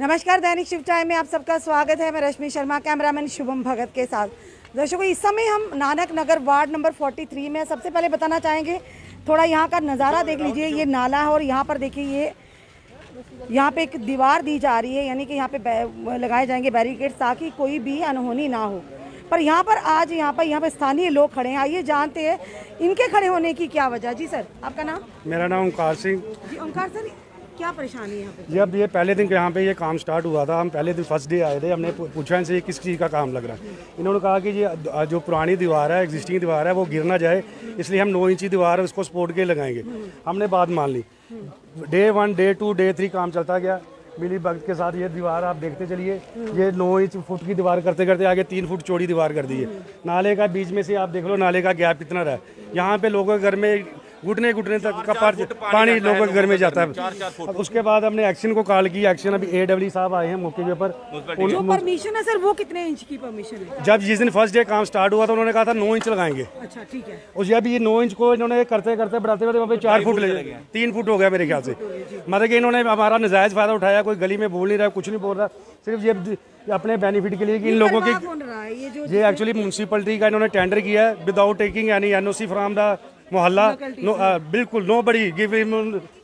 नमस्कार, दैनिक शिव टाइम में आप सबका स्वागत है। मैं रश्मि शर्मा, कैमरामैन शुभम भगत के साथ। दर्शकों, इस समय हम नानक नगर वार्ड नंबर 43 में। सबसे पहले बताना चाहेंगे, थोड़ा यहाँ का नज़ारा देख लीजिए। ये नाला है और यहाँ पर देखिए, ये यहाँ पे एक दीवार दी जा रही है, यानी कि यहाँ पे लगाए जाएंगे बैरिकेड ताकि कोई भी अनहोनी ना हो। पर यहाँ पर आज यहाँ पर स्थानीय लोग खड़े हैं। आइए जानते हैं इनके खड़े होने की क्या वजह। जी सर, आपका नाम? मेरा नाम ओंकार सिंह। जी ओंकार सर, क्या परेशानी है यहाँ पे? जब ये पहले दिन यहाँ पे ये काम स्टार्ट हुआ था, हम पहले दिन फर्स्ट डे आए थे, हमने पूछा इनसे ये किस चीज़ का काम लग रहा है। इन्होंने कहा कि ये जो पुरानी दीवार है, एग्जिस्टिंग दीवार है, वो गिर ना जाए, इसलिए हम 9 इंची दीवार है उसको सपोर्ट के लगाएंगे। हमने बात मान ली। डे 1, डे 2, डे 3 काम चलता गया मिली भगत के साथ। ये दीवार आप देखते चलिए, ये 9 इंच फुट की दीवार करते करते आगे 3 फुट चौड़ी दीवार कर दी है। नाले का बीच में से आप देख लो, नाले का गैप कितना रहा है। यहाँ पे लोगों के घर में घुटने तक का पानी लोगों के घर में जाता है। उसके बाद हमने एक्शन को कॉल की। एक्शन अभी AWD साहब आए हैं मौके के ऊपर। जो परमिशन है सर, वो कितने इंच की परमिशन है? जब जिस दिन फर्स्ट डे काम स्टार्ट हुआ तो उन्होंने कहा था 9 इंच लगाएंगे। अच्छा, ठीक है। और जब ये 9 इंच को इन्होंने करते करते बढ़ाते बढ़ाते वहाँ पे 4 फुट ले गए, 3 फुट हो गया मेरे ख्याल से। मतलब कि इन्होंने हमारा नजायज फायदा उठाया। कोई गली में बोल नहीं रहा, कुछ नहीं बोल रहा, सिर्फ ये अपने बेनिफिट के लिए कि इन लोगों की ये एक्चुअली म्यूनसिपलिटी का इन्होंने टेंडर किया है विदाउट टेकिंग यानी NOC फ्रॉम द मोहल्ला। बिल्कुल नो बड़ी गिव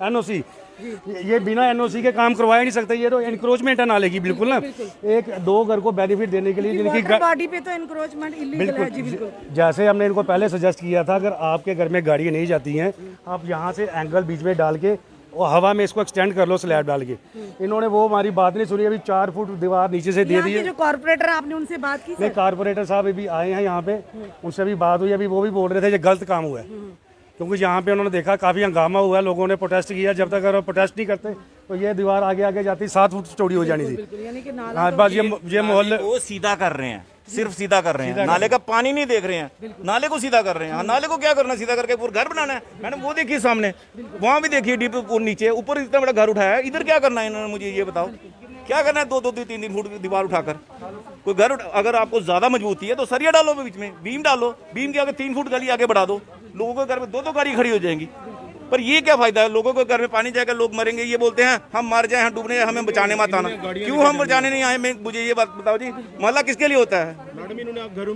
NOC। ये बिना NOC के काम करवा नहीं सकते। ये तो एनक्रोचमेंट है नाले की, बिल्कुल ना। 1-2 घर को बेनिफिट देने के लिए जिनकी बॉडी पे तो एनक्रोचमेंट इल्लीगल है जी। बिल्कुल, जैसे हमने इनको पहले सजेस्ट किया था, अगर आपके घर में गाड़ियाँ नहीं जाती हैं, आप यहाँ से एंगल बीच में डाल के और हवा में इसको एक्सटेंड कर लो, स्लैब डाल के। इन्होंने वो हमारी बात नहीं सुनी। अभी 4 फुट दीवार नीचे से दे दी है। जो कॉर्पोरेटर आपने उनसे बात की? नहीं, कॉर्पोरेटर साहब अभी आए हैं यहाँ पे, उनसे भी बात हुई। अभी वो भी बोल रहे थे ये गलत काम हुआ है, क्योंकि यहाँ पे उन्होंने देखा काफ़ी हंगामा हुआ है, लोगों ने प्रोटेस्ट किया। जब तक अगर प्रोटेस्ट नहीं करते तो ये दीवार आगे आगे जाती 7 फुट चौड़ी हो जानी थी। हाँ, बस ये मोहल्ले वो सीधा कर रहे हैं, सिर्फ सीधा कर रहे हैं। नाले का पानी नहीं देख रहे हैं, नाले को सीधा कर रहे हैं। हाँ, नाले को क्या करना है, सीधा करके पूरा घर बनाना है। मैडम वो देखिए सामने, वहाँ भी देखिए डीप नीचे ऊपर इतना बड़ा घर उठाया है। इधर क्या करना है इन्होंने, मुझे ये बताओ क्या करना है? 2-3 फुट की दीवार उठाकर कोई घर अगर आपको ज्यादा मजबूती है तो सरिया डालो, बीच में बीम डालो, बीम के आगे 3 फुट गली आगे बढ़ा दो। लोगों के घर में 2-2 गाड़ी खड़ी हो जाएंगी। पर ये क्या फायदा है? लोगों के घर में पानी जाएगा, लोग मरेंगे। ये बोलते हैं हम मर जाए, हम डूबने, हमें बचाने मत आना। क्यों हम बचाने नहीं आए? मुझे ये बात बताओ जी, मोहल्ला किसके लिए होता है?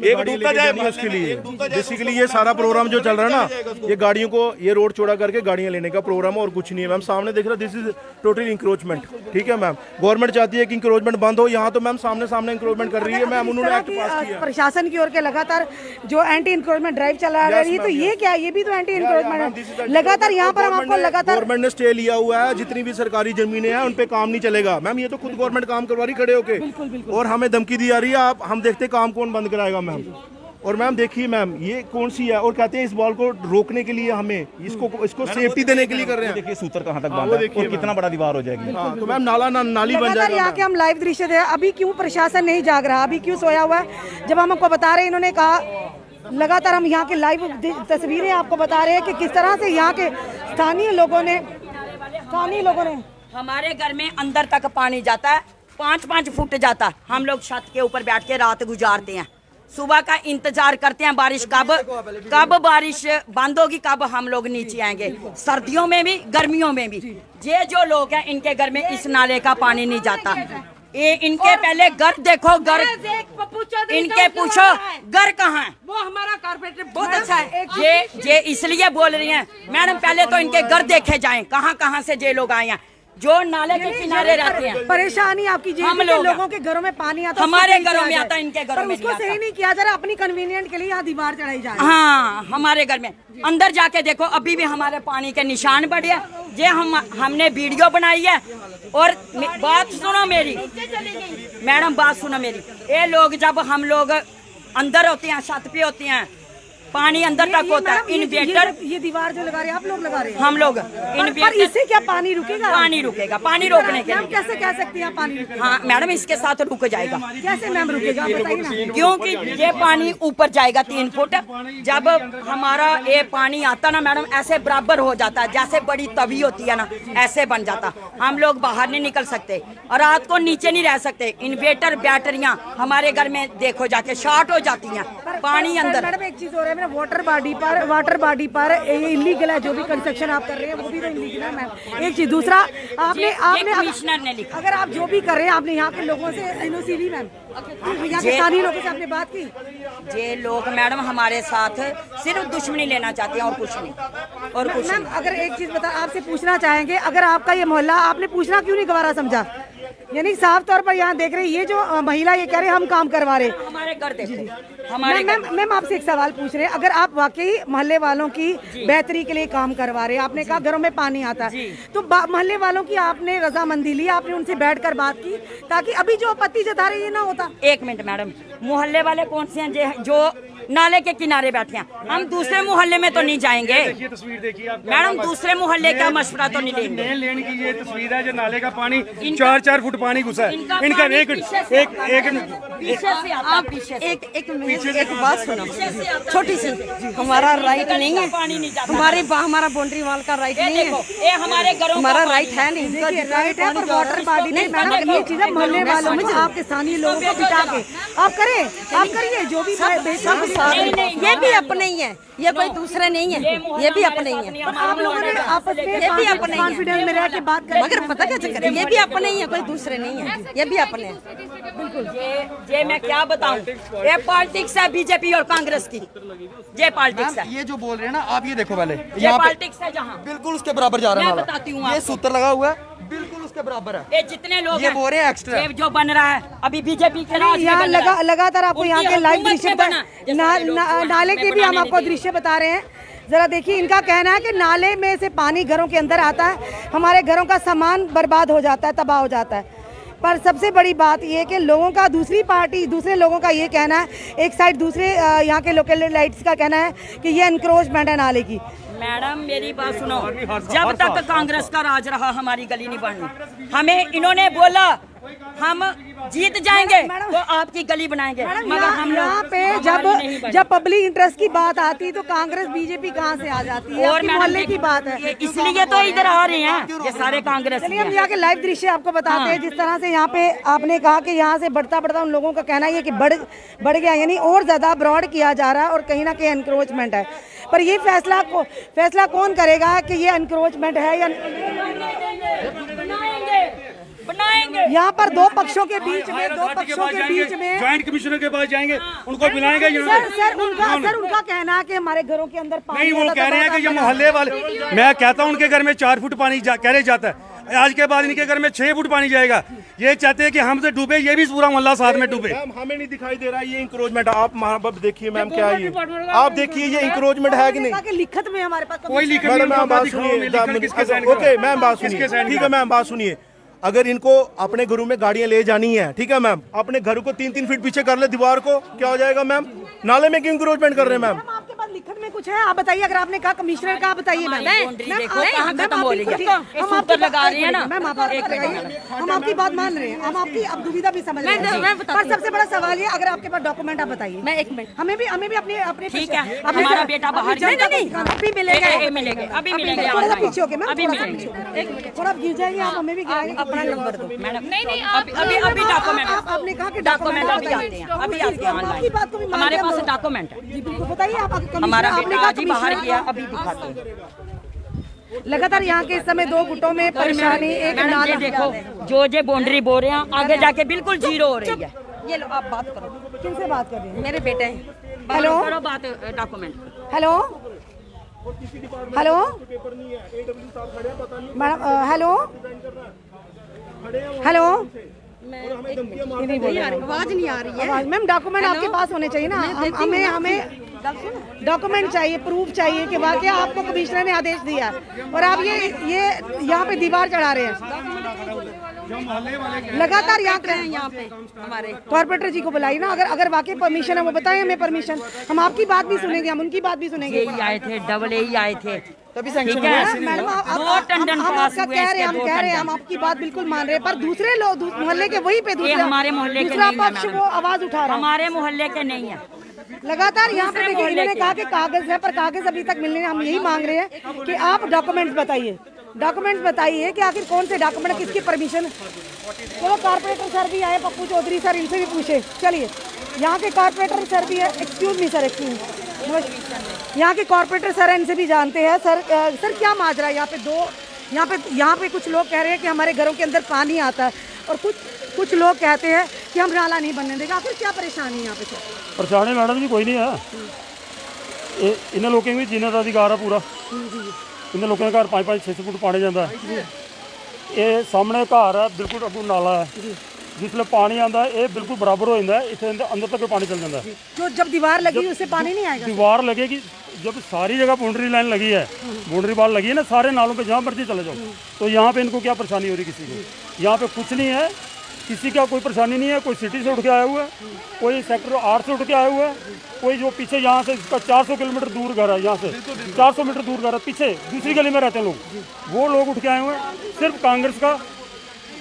एक डूबता जाए उसके लिए। बेसिकली ये सारा प्रोग्राम जो चल रहा है ना, ये गाड़ियों को ये रोड चौड़ा करके गाड़ियां लेने का प्रोग्राम है और कुछ नहीं है। मैम सामने देख रहा, दिस इज टोटल इंक्रोचमेंट। ठीक है मैम, गवर्नमेंट चाहती है कि इंक्रोचमेंट बंद हो। यहाँ तो मैम सामने इंक्रोचमेंट कर रही है। मैम उन्होंने एक्ट पास किया प्रशासन की ओर के लगातार जो एंटी इंक्रोचमेंट ड्राइव चला रही है, तो ये क्या, ये भी तो एंटी इंक्रोचमेंट लगातार यहाँ पर हम आपको गवर्नमेंट ने स्टे लिया हुआ है। जितनी भी सरकारी जमीनें हैं उन पे काम नहीं चलेगा। मैम ये तो खुद गवर्नमेंट काम करवा रही खड़े होके, और हमें धमकी दी जा रही है। आप हम देखते काम कौन बंद कराएगा मैम। और मैम देखिए मैम, ये कौन सी है, और कहते हैं इस बॉल को रोकने के लिए हमें इसको सेफ्टी देने के लिए कर रहे हैं। देखिए सूत्र कहाँ तक बांधा है और कितना बड़ा दीवार हो जाएगी। तो मैम नाली बन जाएगा। यहाँ के हम लाइव दृश्य थे। अभी क्यों प्रशासन नहीं जाग रहा, अभी क्यों सोया हुआ है? जब हम आपको बता रहे हैं, इन्होंने कहा लगातार हम यहाँ के लाइव तस्वीरें आपको बता रहे हैं कि किस तरह से यहाँ के स्थानीय लोगों ने हमारे घर में अंदर तक पानी जाता है, 5-5 फुट जाता है। हम लोग छत के ऊपर बैठ के रात गुजारते हैं, सुबह का इंतजार करते हैं बारिश कब बारिश बंद होगी, कब हम लोग नीचे आएंगे। सर्दियों में भी गर्मियों में भी ये जो लोग हैं, इनके घर में इस नाले का पानी नहीं जाता। ये इनके पहले घर देखो, घर इनके पूछो घर कहाँ है। वो हमारा कारपेंटर बहुत अच्छा है। ये इसलिए बोल रही हैं मैडम, पहले तो इनके घर देखे जाएं, कहाँ से ये लोग आए हैं जो नाले के किनारे रहते हैं। परेशानी आपकी हम लोगों के घरों में पानी आता, हमारे घरों में आता, इनके घरों में उसको सही नहीं किया जा रहा। अपनी कन्वीनियंट के लिए यहाँ दीवार चढ़ाई जा रही है। हाँ, हमारे घर में अंदर जाके देखो, अभी भी हमारे पानी के निशान बढ़े। ये हमने वीडियो बनाई है। और बात सुनो मेरी मैडम, बात सुनो मेरी। ये लोग जब हम लोग अंदर होते हैं, छत पे होते हैं, पानी अंदर तक होता है। इन्वेटर ये दीवार जो लगा रहे हैं, आप लोग लगा रहे हैं? हम लोग पर इससे क्या पानी रुकेगा? पानी रुकेगा, पानी रोकने के लिए। कैसे कह सकते हैं पानी रुकेगा? हाँ मैडम, इसके साथ रुक जाएगा। कैसे मैम रुकेगा, बताइए ना। क्योंकि ये पानी ऊपर जाएगा 3 फुट। जब हमारा ये पानी आता ना मैडम, ऐसे बराबर हो जाता है, जैसे बड़ी तवी होती है ना, ऐसे बन जाता। हम लोग बाहर नहीं निकल सकते और रात को नीचे नहीं रह सकते। इन्वेटर बैटरियां हमारे घर में देखो जाके शॉर्ट हो जाती हैं। पानी अंदर। मैडम एक चीज हो रहा है, वाटर बॉडी पर ये इलीगल है, जो भी कंस्ट्रक्शन आप कर रहे हैं वो भी तो इलीगल है मैम। एक चीज, दूसरा आपने कमिश्नर ने लिखा। अगर आप जो भी कर रहे हैं, आपने यहाँ के लोगों से एनओसी ली मैम, यहाँ के स्थानीय लोगों से आपने बात की? ये लोग मैडम हमारे साथ सिर्फ दुश्मनी लेना चाहते हैं और कुछ नहीं, और कुछ मैम नहीं। अगर एक चीज बता, आपसे पूछना चाहेंगे, अगर आपका ये मोहल्ला, आपने पूछना क्यों नहीं गवारा समझा? यानी साफ तौर पर यहाँ देख रहे हैं, ये जो महिला ये कह रहे हैं हम काम करवा रहे हैं। हमारे घर देखो, हमारे मैम आपसे एक सवाल पूछ रहे हैं, अगर आप वाकई मोहल्ले वालों की बेहतरी के लिए काम करवा रहे हैं, आपने कहा घरों में पानी आता है, तो मोहल्ले वालों की आपने रजामंदी ली, आपने उनसे बैठकर बात की ताकि अभी जो आपत्ति जता रहे ये ना होता? एक मिनट मैडम, मोहल्ले वाले कौन से हैं जो नाले के किनारे बैठे हैं? हम दूसरे मोहल्ले में तो नहीं जाएंगे ये तस्वीर देखिए आप, मैडम, दूसरे मोहल्ले का मशवरा तो नहीं लेंगे। मेन लेन की ये तस्वीर है, जो नाले का पानी 4-4 फुट पानी घुसा है इनका। एक बात सुनो, छोटी सी, हमारा राइट नहीं है, हमारा बाउंड्री वाल का राइट नहीं है, ये हमारे घरों हमारा राइट है नहीं। राइट है पर वाटर बॉडी नहीं मैडम, ये चीजें मोहल्ले वालों में आपके स्थानीय लोगों को बिठा के आप करें, आप करिए जो भी ये भी अपने ही है, ये कोई दूसरे नहीं है, ये भी अपने ही है। आप लोगों ने आपस में ये भी अपने ही है। कॉन्फिडेंस में रह के बात करें, मगर पता क्या चक्कर है, ये भी अपने ही है, कोई दूसरे नहीं है, ये भी अपने हैं। बिल्कुल, ये मैं क्या बताऊं, ये पॉलिटिक्स है बीजेपी और कांग्रेस की, ये पॉलिटिक्स है। ये जो बोल रहे हैं ना आप, ये देखो पहले ये यहाँ पे पॉलिटिक्स है, जहाँ बिल्कुल उसके बराबर जा रहा है मैं नाला। बताती हूँ ये आपको। सूत्र लगा हुआ है, बिल्कुल उसके बराबर है। ये जितने लोग ये हैं, बोल रहे हैं एक्स्ट्रा। ये जो बन रहा है अभी बीजेपी के राज में यहाँ बन रहा है। लगातार आपको यहाँ उनकी के लाइव हुकूमत दृश्य में बना, जैसे नाले के भी हम आपको दृश्य बता रहे हैं। जरा देखिए, इनका कहना है कि नाले में से पानी घरों के अंदर आता है, हमारे घरों का सामान बर्बाद हो जाता है, तबाह हो जाता है। पर सबसे बड़ी बात ये है कि लोगों का, दूसरे लोगों का ये कहना है, एक साइड दूसरे यहाँ के लोकलिटीज का कहना है कि ये एनक्रोचमेंट है नाले की। मैडम मेरी बात सुनो, जब तक कांग्रेस का राज रहा हमारी गली नहीं बढ़नी। हमें इन्होंने बोला हम जीत जाएंगे तो आपकी गली बनाएंगे, मगर हम यहाँ पे जब पब्लिक इंटरेस्ट की बात आती है तो कांग्रेस बीजेपी कहाँ से आ जाती है? और मोहल्ले की बात है, इसलिए तो इधर आ रहे हैं ये सारे कांग्रेस। चलिए हम यहाँ के लाइव दृश्य आपको बताते हैं। जिस तरह से यहाँ पे आपने कहा कि यहाँ से बढ़ता उन लोगों का कहना है कि बढ़ गया, यानी और ज्यादा ब्रॉड किया जा रहा है और कहीं ना कहीं एनक्रोचमेंट है। पर ये फैसला कौन करेगा कि ये एनक्रोचमेंट है या बनाएंगे? यहाँ पर दो पक्षों के बीच में ज्वाइंट कमिश्नर के पास जाएंगे, उनको बुलाएंगे। सर उनका कहना है कि हमारे घरों के अंदर पानी नहीं, वो कह रहे हैं कि ये मोहल्ले वाले, मैं कहता हूँ उनके घर में 4 फुट पानी कह रहे जाता है, आज के बाद इनके घर में 6 फुट पानी जाएगा। ये चाहते हैं कि हम से डूबे, ये भी पूरा मोहल्ला साथ में डूबे। मैम हमें नहीं दिखाई दे रहा है ये इंक्रोचमेंट। आप महाबब देखिए मैम, क्या है ये, आप देखिए ये इंक्रोचमेंट है कि नहीं? लिखत में हमारे पास कोई लिखत मैडम नहीं, मैम बात सुनिए, ओके मैम बात सुनिए, ठीक है मैम बात सुनिए। अगर इनको अपने घरों में गाड़ियां ले जानी है, ठीक है मैम, अपने घर को 3-3 फीट पीछे कर ले दीवार को, क्या हो जाएगा मैम? नाले में क्यों इंक्रोचमेंट कर रहे हैं मैम? आपके पास लिखत में कुछ है, आप बताइए। अगर आपने कहा कमिश्नर का, आप बताइए मैम। हम आपको लगा रहे हैं ना मैम, आप हम आपकी बात मान रहे हैं, हम आपकी अब दुविधा भी समझ रहे हैं। पर सबसे बड़ा सवाल ये, अगर आपके पास डॉक्यूमेंट आप बताइए। मैं 1 मिनट, हमें भी अपने ठीक है, हमारा बेटा बाहर अभी मिलेगा, अभी मिलेंगे थोड़ा सा पीछे होके मैम, अभी मिलेंगे। थोड़ा गिर जाएंगे आप, हमें भी गिराएंगे। अपना नंबर दो मैडम। नहीं अभी डॉक्यूमेंट, आपने कहा कि डॉक्यूमेंट अभी आते हैं, अभी आते हैं आपकी बात को भी ऑनलाइन, हमारे पास डॉक्यूमेंट है। जी बिल्कुल, बताइए आप। हमारा आपने बेटा कहा आज ही बाहर गया, अभी दिखाते हैं। लगातार यहाँ के इस समय 2 गुटों में परेशानी, एक मैडम नाला। ये देखो, जो बाउंड्री बोल रहे हैं आगे जाके बिल्कुल जीरो हो रही है। ये लो आप बात करो, किनसे बात कर रही हैं? मेरे बेटे हैं। हेलो करो बात, डॉक्यूमेंट। हेलो मैडम, हेलो आवाज नहीं आ रही है मैम। डॉक्यूमेंट आपके पास होने चाहिए ना, हमें डॉक्यूमेंट चाहिए, प्रूफ चाहिए कि वाकई आपको कमिश्नर ने आदेश दिया है और आप ये यहाँ पे दीवार चढ़ा रहे हैं लगातार। यहाँ पे हमारे कॉर्पोरेटर जी को बुलाइए ना, अगर वाकई परमिशन है वो बताएं हमें परमिशन। हम आपकी बात भी सुनेंगे, हम उनकी बात भी सुनेंगे। यही आए थे, डबल ही आए थे, तभी ठीक है। मैडम दो टंडन पास हुए, हम कह रहे हैं, हम आपकी बात बिल्कुल मान रहे हैं, पर दूसरे लोग मोहल्ले के वहीं पे ये हमारे मोहल्ले के दूसरा नहीं है पक्ष मैडम। वो आवाज उठा रहा है। हमारे मोहल्ले के नहीं है। लगातार यहाँ पे दूसरे देखिए, मोहल्ले इन्होंने के। कहा कि कागज है, पर कागज अभी तक मिलने, हम यही मांग रहे हैं कि आप डॉक्यूमेंट्स बताइए कि आखिर कौन से डॉक्यूमेंट, किसकी परमिशन चलो कारपोरेटर सर भी आए, पप्पू चौधरी सर, इनसे भी पूछे। चलिए यहाँ के कारपोरेटर सर भी है, एक्सक्यूज मी सर, एक्सक्यूज, यहाँ के कारपोरेटर सर हैं, इनसे भी जानते हैं। सर सर क्या माजरा है यहाँ पे कुछ लोग कह रहे हैं कि हमारे घरों के अंदर पानी आता है और कुछ लोग कहते हैं कि हम नाला नहीं बनने देंगे। आखिर क्या परेशानी है यहाँ पे सर? परेशानी मैडम जी कोई नहीं है, इन्हें लोगों भी जीने का अधिकार है पूरा। इन्हें लोगों के घर 5-5-6 फुट पानी जाता है। ये सामने घर है, बिल्कुल अगू नाला है, जिसमें पानी आता है ये बिल्कुल बराबर हो जाता है, इसे अंदर तक पानी चल जाता है। जो जब दीवार लगी उससे पानी नहीं आएगा? दीवार लगेगी जब सारी जगह बाउंड्री लाइन लगी है, बाउंड्री वाल लगी है ना, सारे नालों पे जहाँ मर्जी चले जाओ, तो यहाँ पे इनको क्या परेशानी हो रही किसी को? यहाँ पे कुछ नहीं है, किसी का कोई परेशानी नहीं है। कोई सिटी से उठ के आया हुआ है, कोई सेक्टर 8 से उठ के आया हुआ है, कोई जो पीछे यहाँ से इसका 400 किलोमीटर दूर घर है, यहाँ से 400 मीटर दूर घर है, पीछे दूसरी गली में रहते हैं लोग, वो लोग उठ के आए हुए हैं सिर्फ कांग्रेस का,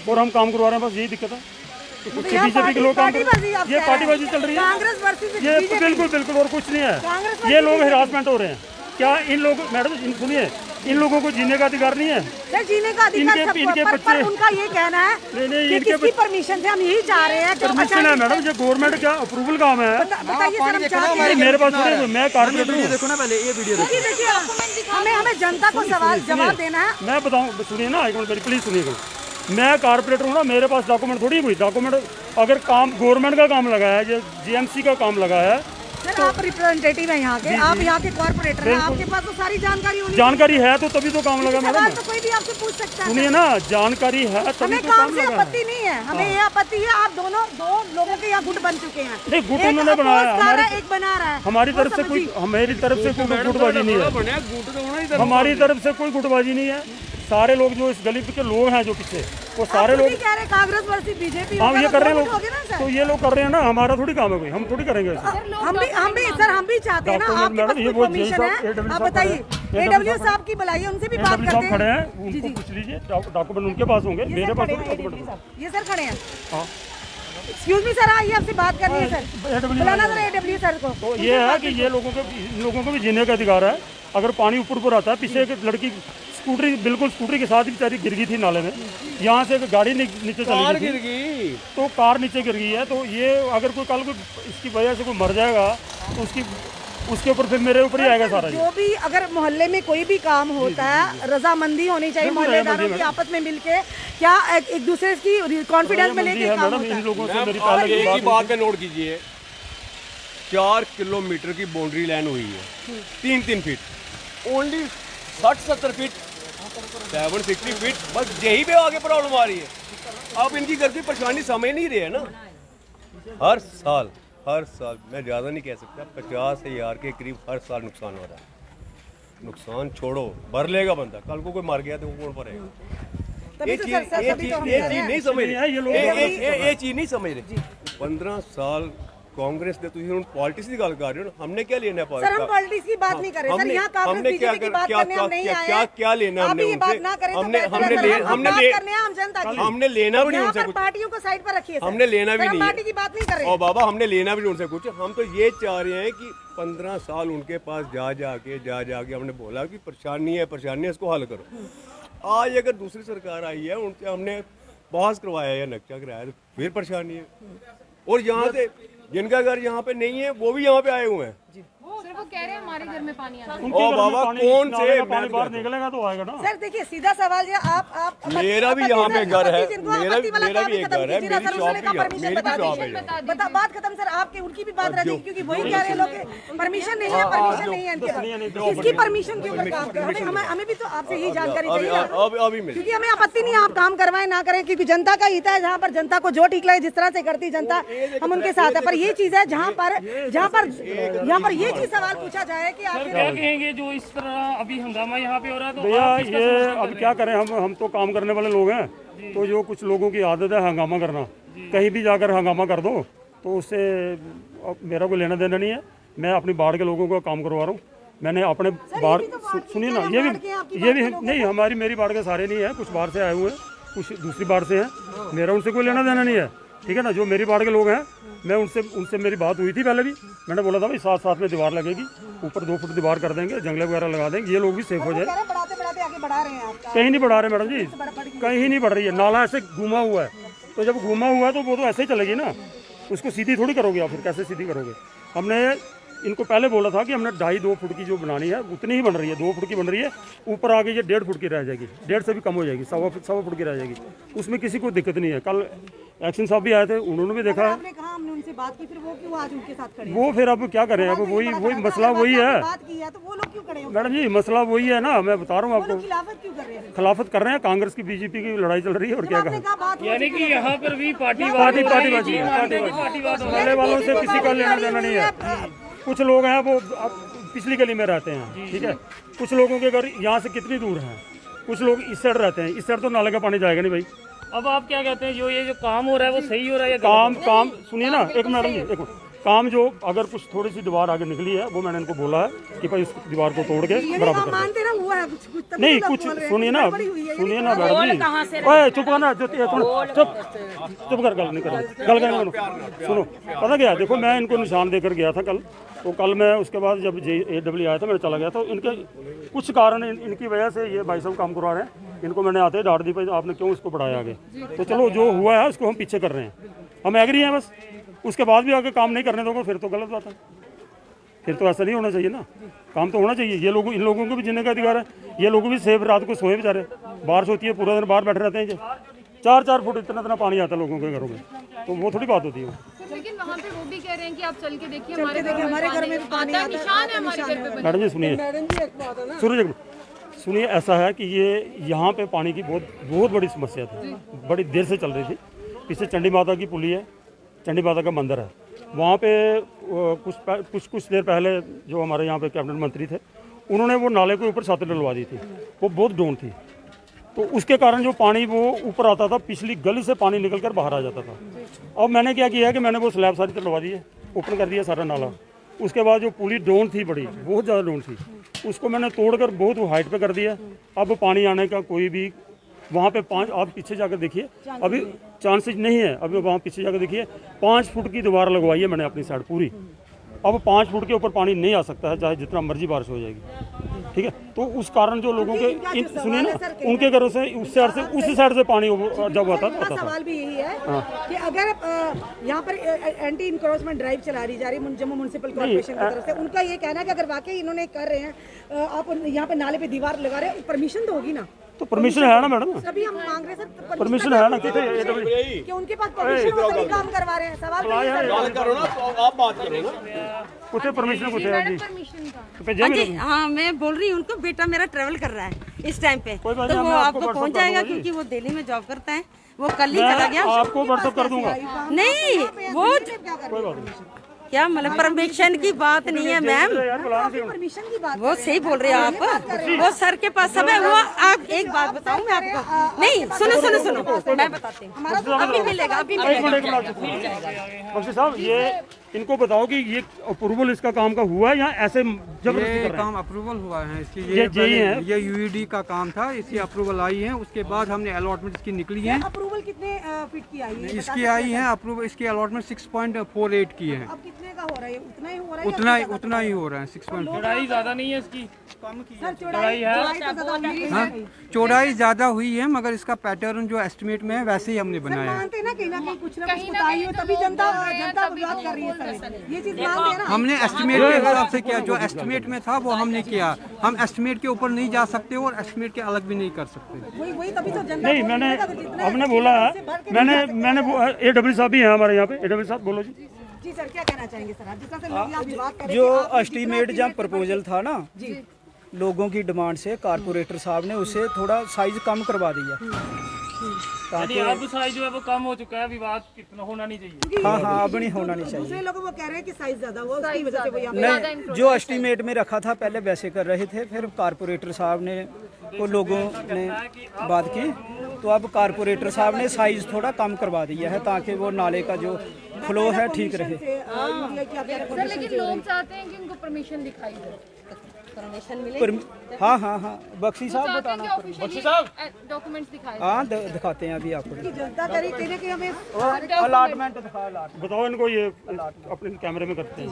और हम काम करवा रहे हैं, बस यही दिक्कत है। बीजेपी के लोग काम ये पार्टीबाजी चल रही है, ये बिल्कुल और कुछ नहीं है। ये लोग हिरासमेंट हो रहे हैं। क्या इन लोगों, मैडम सुनिए, इन लोगों को जीने का अधिकार नहीं है? सर जीने का अधिकार इनके पर उनका ये कहना है कि किसकी परमिशन से हम यही चाह रहे हैं। परमिशन है मैडम, ये गवर्नमेंट क्या अप्रूवल काम है? बताइए सर, हम चाहते हैं। मेरे पास मैं कारपोरेटर हूँ। देखो ना पहले ये वीडियो देखिए हमें जनता को सवाल जवाब देना है। मैं बताऊँ, सुनिए ना एक मिनट प्लीज सुनिएगा। मैं कारपोरेटर हूँ ना, मेरे पास डॉक्यूमेंट थोड़ी हुई। डॉक्यूमेंट अगर काम गवर्नमेंट का काम लगा है, जो जीएमसी का काम लगा है। सर आप रिप्रेजेंटेटिव हैं यहाँ के, आप यहाँ के कॉर्पोरेटर हैं, आपके पास तो सारी जानकारी है तो तभी तो काम लगा मैडम। तो कोई भी आपसे पूछ सकता है। सुनिए ना, जानकारी है तभी हमें तो काम से लगा। आपत्ति नहीं है, हमें ये आपत्ति है आप दो लोगों के यहाँ गुट बन चुके हैं। नहीं, गुट उन्होंने बनाया, एक बना रहा है। हमारी तरफ से कोई गुटबाजी नहीं है, हमारी तरफ से कोई गुटबाजी नहीं है। सारे लोग जो इस गली के लोग हैं जो पीछे, वो सारे लोग कह रहे कांग्रेस वर्सेस बीजेपी, हाँ ये कर रहे हैं लोग, तो ये लोग कर रहे हैं ना, हमारा थोड़ी काम है कोई, हम थोड़ी करेंगे। हम भी चाहते हैं ना, आपके पास कोई परमिशन है, आप बताइए। एडब्ल्यू साहब की बुलाइए, उनसे भी बात करते हैं। खड़े हैं, उनको पूछ लीजिए, डॉक्यूमेंट उनके पास होंगे, मेरे पास डॉक्यूमेंट। ये सर खड़े हैं, एक्सक्यूज मी सर, आइए आपसे बात करनी है सर, बुलाना सर एडब्ल्यू सर को। तो ये है कि ये लोगों को भी जीने का अधिकार है। अगर पानी ऊपर आता है, पीछे एक लड़की स्कूटरी के साथ ही बेचारी गिर गई थी नाले में, यहाँ से गाड़ी नीचे चली गई, तो कार नीचे गिर गई है। तो ये अगर कोई कल को इसकी वजह से कोई मर जाएगा तो उसके ऊपर फिर मेरे ऊपर ही आएगा सारा। जो भी अगर मोहल्ले में कोई भी काम होता है, रजामंदी होनी चाहिए मोहल्लेदारों की आपस में मिलके, क्या एक दूसरे की कॉन्फिडेंस में लेके काम होता है। इन लोगों से मेरी पहले एक बात पे नोट कीजिए, 4 किलोमीटर की बाउंड्री लाइन हुई है, 3-3 फीट, ओनली 60-70 फीट, 760 फीट, बस यही पे आगे प्रॉब्लम आ रही है। अब इनकी घर की परेशानी समझ नहीं रहे है ना। हर साल मैं ज़्यादा नहीं कह सकता, 50,000 के करीब हर साल नुकसान हो रहा है। नुकसान छोड़ो, भर लेगा बंदा, कल को कोई मर गया तो वो कौन भरेगा? ये चीज नहीं समझ रहे, ये चीज नहीं समझ रहे। 15 साल कांग्रेस ने, तुम पॉलिटिक्स की गल कर रहे हो ना, हमने क्या लेना है? सर हम पॉलिटिक्स की बात नहीं कर रहे, सर यहाँ कांग्रेस बीजेपी की बात करने हम नहीं आए हैं। क्या लेना हमने उनसे? हमने लेना भी नहीं उनसे कुछ, पार्टियों को साइड पर रखिए। हमने लेना भी नहीं, पार्टी की बात नहीं कर रहे। और बाबा हमने लेना भी नहीं उनसे कुछ। हम तो ये चाह रहे हैं कि 15 साल उनके पास जा जाके हमने बोला कि परेशानी है, इसको हल करो। आज अगर दूसरी सरकार आई है, उनसे हमने बहस करवाया या नक्शा कराया, तो फिर परेशानी है। और यहाँ से जिनका घर यहाँ पे नहीं है वो भी यहाँ पे आए हुए हैं। सर वो कह रहे हैं हमारे घर में पानी आता है। ओ बाबा कौन से बाहर निकलेगा तो आएगा ना। सर देखिए सीधा सवाल है, आप मेरा भी यहाँ पे घर है, मेरा भी एक घर है, मेरी शॉप भी है, बात खत्म। सर आपके उनकी भी बात रहेगी, क्योंकि वही कह रहे लोग परमिशन नहीं है, परमिशन नहीं है इनके पास। इसकी परमिशन क्यों हमें भी तो आपसे यही जानकारी चाहिए, क्योंकि हमें आपत्ति नहीं है आप काम करवाएं ना करें, क्योंकि जनता का हित है। जहाँ पर जनता को जो ठीक लगे, जिस तरह से करती जनता, हम उनके साथ है। पर ये चीज है जहाँ पर ये चीज सवाल पूछा जाए कि आप क्या कहेंगे जो इस तरह अभी हंगामा यहाँ पे हो रहा है? तो भैया ये अब क्या करें, हम तो काम करने वाले लोग हैं, तो जो कुछ लोगों की आदत है हंगामा करना, कहीं भी जाकर हंगामा कर दो, तो उससे मेरा कोई लेना देना नहीं है। मैं अपनी बाढ़ के लोगों का काम करवा रहा हूँ। मैंने अपने बाढ़, सुनिए ना, ये भी नहीं, मेरी बाढ़ के सारे नहीं है, कुछ बाहर से आए हुए हैं, कुछ दूसरी बाढ़ से हैं, मेरा उनसे कोई लेना देना नहीं है, ठीक है ना। जो मेरी बाढ़ के लोग हैं, मैं उनसे मेरी बात हुई थी पहले भी, मैंने बोला था भाई साथ में दीवार लगेगी, ऊपर 2 फुट दीवार कर देंगे, जंगले वगैरह लगा देंगे, ये लोग भी सेफ हो जाए। बढ़ाते आगे बढ़ा रहे हैं आप? कहीं नहीं बढ़ा रहे मैडम जी, कहीं नहीं बढ़ रही है, नाला ऐसे घुमा हुआ है, तो जब घूमा हुआ है तो वो तो ऐसे ही चलेगी ना, उसको सीधी थोड़ी करोगे आप, फिर कैसे सीधी करोगे। हमने इनको पहले बोला था कि हमने 2.5-2 फुट की जो बनानी है उतनी ही बन रही है, 2 फुट की बन रही है, ऊपर आगे ये 1.5 फुट की रह जाएगी, 1.5 से भी कम हो जाएगी, 1.25 फुट की रह जाएगी, उसमें किसी को दिक्कत नहीं है। कल एक्शन साहब भी आए थे, उन्होंने भी देखा। आपने कहा हमने उनसे बात की, फिर वो क्यों आज उनके साथ खड़े हैं? वो फिर अब क्या करें, अब वही मसला वही है बात की है तो वो लोग क्यों खड़े हैं? मैडम जी, मसला वही है ना, मैं बता रहा हूँ आपको, खिलाफत क्यों कर रहे हैं? खिलाफत कर रहे हैं, कांग्रेस की बीजेपी की लड़ाई चल रही है और क्या करें। यानी कि यहाँ पर भी पार्टी पहले वालों से किसी का लेना देना नहीं है। कुछ लोग हैं वो पिछली गली में रहते हैं, ठीक है, कुछ लोगों के घर यहाँ से कितनी दूर हैं, कुछ लोग इस साइड रहते हैं, इस साइड तो नाले का पानी जाएगा नहीं भाई। अब आप क्या कहते हैं, जो ये जो काम हो रहा है वो सही हो रहा है या काम सुनिए ना, एक मैडम जी, एक मिनट, काम जो अगर कुछ थोड़ी सी दीवार आगे निकली है वो मैंने इनको बोला है कि भाई उस दीवार को तोड़ के बराबर कर मानते ना हुआ है कुछ नहीं, कुछ सुनिए ना मैडम जी, ओए चुप करना, चुप कर, गल नहीं करो, सुनो, पता क्या, देखो मैं इनको निशान देकर गया था कल, तो कल मैं उसके बाद जब JAW आया था मैं चला गया, तो इनके कुछ कारण इनकी वजह से ये भाई साहब काम करवा रहे हैं, इनको मैंने आते डांट दी, भाई आपने क्यों इसको बढ़ाया आगे, तो चलो जो हुआ है उसको हम पीछे कर रहे हैं, हम एग्री हैं बस, उसके बाद भी आगे काम नहीं करने दोगे फिर तो गलत बात है, फिर तो ऐसा नहीं होना चाहिए ना, काम तो होना चाहिए। ये लोग, इन लोगों को भी जीने का अधिकार है, ये लोग भी सेफ रात को सोए बेचारे, बारिश होती है पूरा दिन बाहर बैठे रहते हैं, 4-4 फुट इतना पानी आता है लोगों के घरों में, तो वो थोड़ी बात होती है। लेकिन वहाँ पे वो भी कह रहे हैं कि आप चल के देखिए, हमारे घर में पानी आता है, निशान है हमारे घर पे। मैडम जी सुनिए, सुनिए, ऐसा है कि ये यहाँ पे पानी की बहुत बड़ी समस्या थी, बड़ी देर से चल रही थी। पीछे चंडी माता की पुली है, चंडी माता का मंदिर है, वहाँ पे कुछ देर पहले जो हमारे यहाँ पे कैबिनेट मंत्री थे, उन्होंने वो नाले के ऊपर छत डलवा दी थी, वो बहुत डाउन थी, तो उसके कारण जो पानी वो ऊपर आता था, पिछली गली से पानी निकल कर बाहर आ जाता था। अब मैंने क्या किया है कि मैंने वो स्लैब सारी डलवा दी है, ओपन कर दिया सारा नाला, उसके बाद जो पुली डाउन थी, बड़ी बहुत ज़्यादा डाउन थी, उसको मैंने तोड़कर बहुत हाइट पे कर दिया। अब पानी आने का कोई भी वहाँ पे 5, आप पीछे जाकर देखिए, अभी चांसेस नहीं है, अभी वहाँ पीछे जाकर देखिए 5 फुट की दीवार लगवाई है मैंने अपनी साइड पूरी, अब 5 फुट के ऊपर पानी नहीं आ सकता है, चाहे जितना मर्जी बारिश हो जाएगी, ठीक है। तो उस कारण जो लोगों के सुनिए ना, उनके घरों से उस साइड से पानी जब आता था। सवाल भी यही है कि अगर यहाँ पर एंटी इंक्रोचमेंट ड्राइव चला रही जा रही जम्मू म्युनिसिपल कॉर्पोरेशन की तरफ से, उनका ये कहना है कि अगर वाकई इन्होंने कर रहे हैं, आप यहाँ पे नाले पे दीवार लगा रहे हैं, परमिशन तो होगी ना? तो परमिशन है ना मैडम, सभी हम मांग रहे हैं, परमिशन है ना, कि उनके पास परमिशन हो तभी काम करवा रहे हैं। सवाल करो ना, आप बात करो ना, कुछ परमिशन कुछ है जी। हाँ, मैं बोल रही हूँ उनको, बेटा मेरा ट्रेवल कर रहा है इस टाइम पे, तो वो आपको पहुँच जाएगा, क्योंकि वो दिल्ली में जॉब करता है, वो कल ही चला गया। आपको व्हाट्सएप कर दूंगा। नहीं, वो क्या मतलब परमिशन की बात नहीं है मैम, परमिशन की बात वो सही बोल रहे हैं आप, वो सर के पास सब है। वो आप एक बात बताऊं मैं आपको, नहीं सुनो मैं बताती हूँ, अभी मिलेगा, अभी साहब ये इनको बताओ कि ये अप्रूवल इसका काम का हुआ है या ऐसे जबरदस्ती कर रहे हैं? काम अप्रूवल हुआ है इसकी, ये UED का काम था, इसकी अप्रूवल आई है, उसके बाद हमने अलॉटमेंट इसकी निकली है। अप्रूवल कितने फीट की आई है? इसकी आई है अप्रूवल, इसकी अलॉटमेंट 6.48 की है। अब कितने का हो रहा है? उतना ही हो रहा है? उतना ही हो रहा है, 6.48। चौड़ाई ज्यादा नहीं है इसकी, चौड़ाई है, चौड़ाई ज्यादा हुई है, मगर इसका पैटर्न जो एस्टिमेट में है वैसे ही हमने बनाया है। मानते ना कहीं ना कहीं कुछ ना कुछ बताई हो, तभी जनता विरोध कर रही है। ये चीज मानते हैं ना, हमने एस्टिमेट के हिसाब से किया, जो एस्टिमेट में था वो हमने किया। हम एस्टिमेट के ऊपर नहीं जा सकते और एस्टिमेट के अलग भी नहीं कर सकते। वही तभी तो जनता नहीं, हमने बोला है, मैंने AW साहब भी हैं हमारे यहाँ पे, AW साहब बोलो जी। जी सर, क्या कहना चाहेंगे सर? जिस तरह से लोग यहाँ विवाद कर रहे हैं, जो एस्टीमेट जब प्रपोजल था ना जी, लोगों की डिमांड से कारपोरेटर साहब ने उसे थोड़ा साइज कम करवा दिया, ताकि अब साइज जो है वो कम हो चुका है, विवाद कितना होना नहीं चाहिए। हाँ, अब नहीं होना नहीं चाहिए। दूसरे लोग वो कह रहे हैं कि साइज ज्यादा हुआ, उसकी वजह से वो यहाँ नहीं, जो एस्टीमेट में रखा था पहले वैसे कर रहे थे, फिर कारपोरेटर साहब ने को लोगों ने बात की, तो अब कारपोरेटर साहब ने साइज थोड़ा कम करवा दिया है, ताकि वो नाले का जो फ्लो है ठीक रहे। लेकिन लोग चाहते हैं कि उनको परमिशन दिखाई दे। परमिशन मिले। हाँ हाँ हाँ, बख्शी साहब बताना। बख्शी साहब डॉक्यूमेंट्स दिखाए। हाँ दिखाते हैं अभी आपको। जनता तरीके ने कि हमें अलाटमेंट दिखा, अलाटमेंट बताओ इनको, ये अपने कैमरे में करते हैं।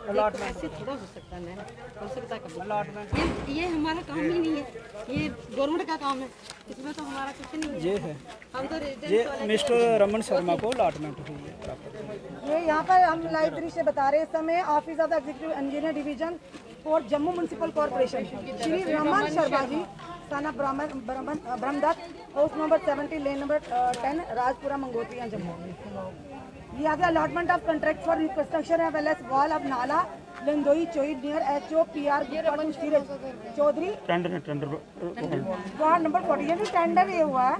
अलाटमेंट ऐसे थोड़ा हो सकता है मैम, हो सकता है कभी। अलाटमेंट ये हमारा काम ही नहीं है, ये गवर्नमेंट का काम है, इसमें तो हमारा कुछ नहीं है। ये है, हम तो ये मिस्टर रमन शर्मा को अलाटमेंट हुई है। ये यहाँ पर हम लाइव दृश्य बता रहे हैं। इस समय office of the executive engineer division for Jammu municipal corporation Shri Raman Sharma ji थाना Brahmdatt, house number 70, lane number 10, Rajpura, Mangotia, Jammu. ये आगे allotment of contract for reconstruction as well as wall of नाला Landoi Choi near HOPR Chaudhary tender ward number 40। ये भी टेंडर ये हुआ है।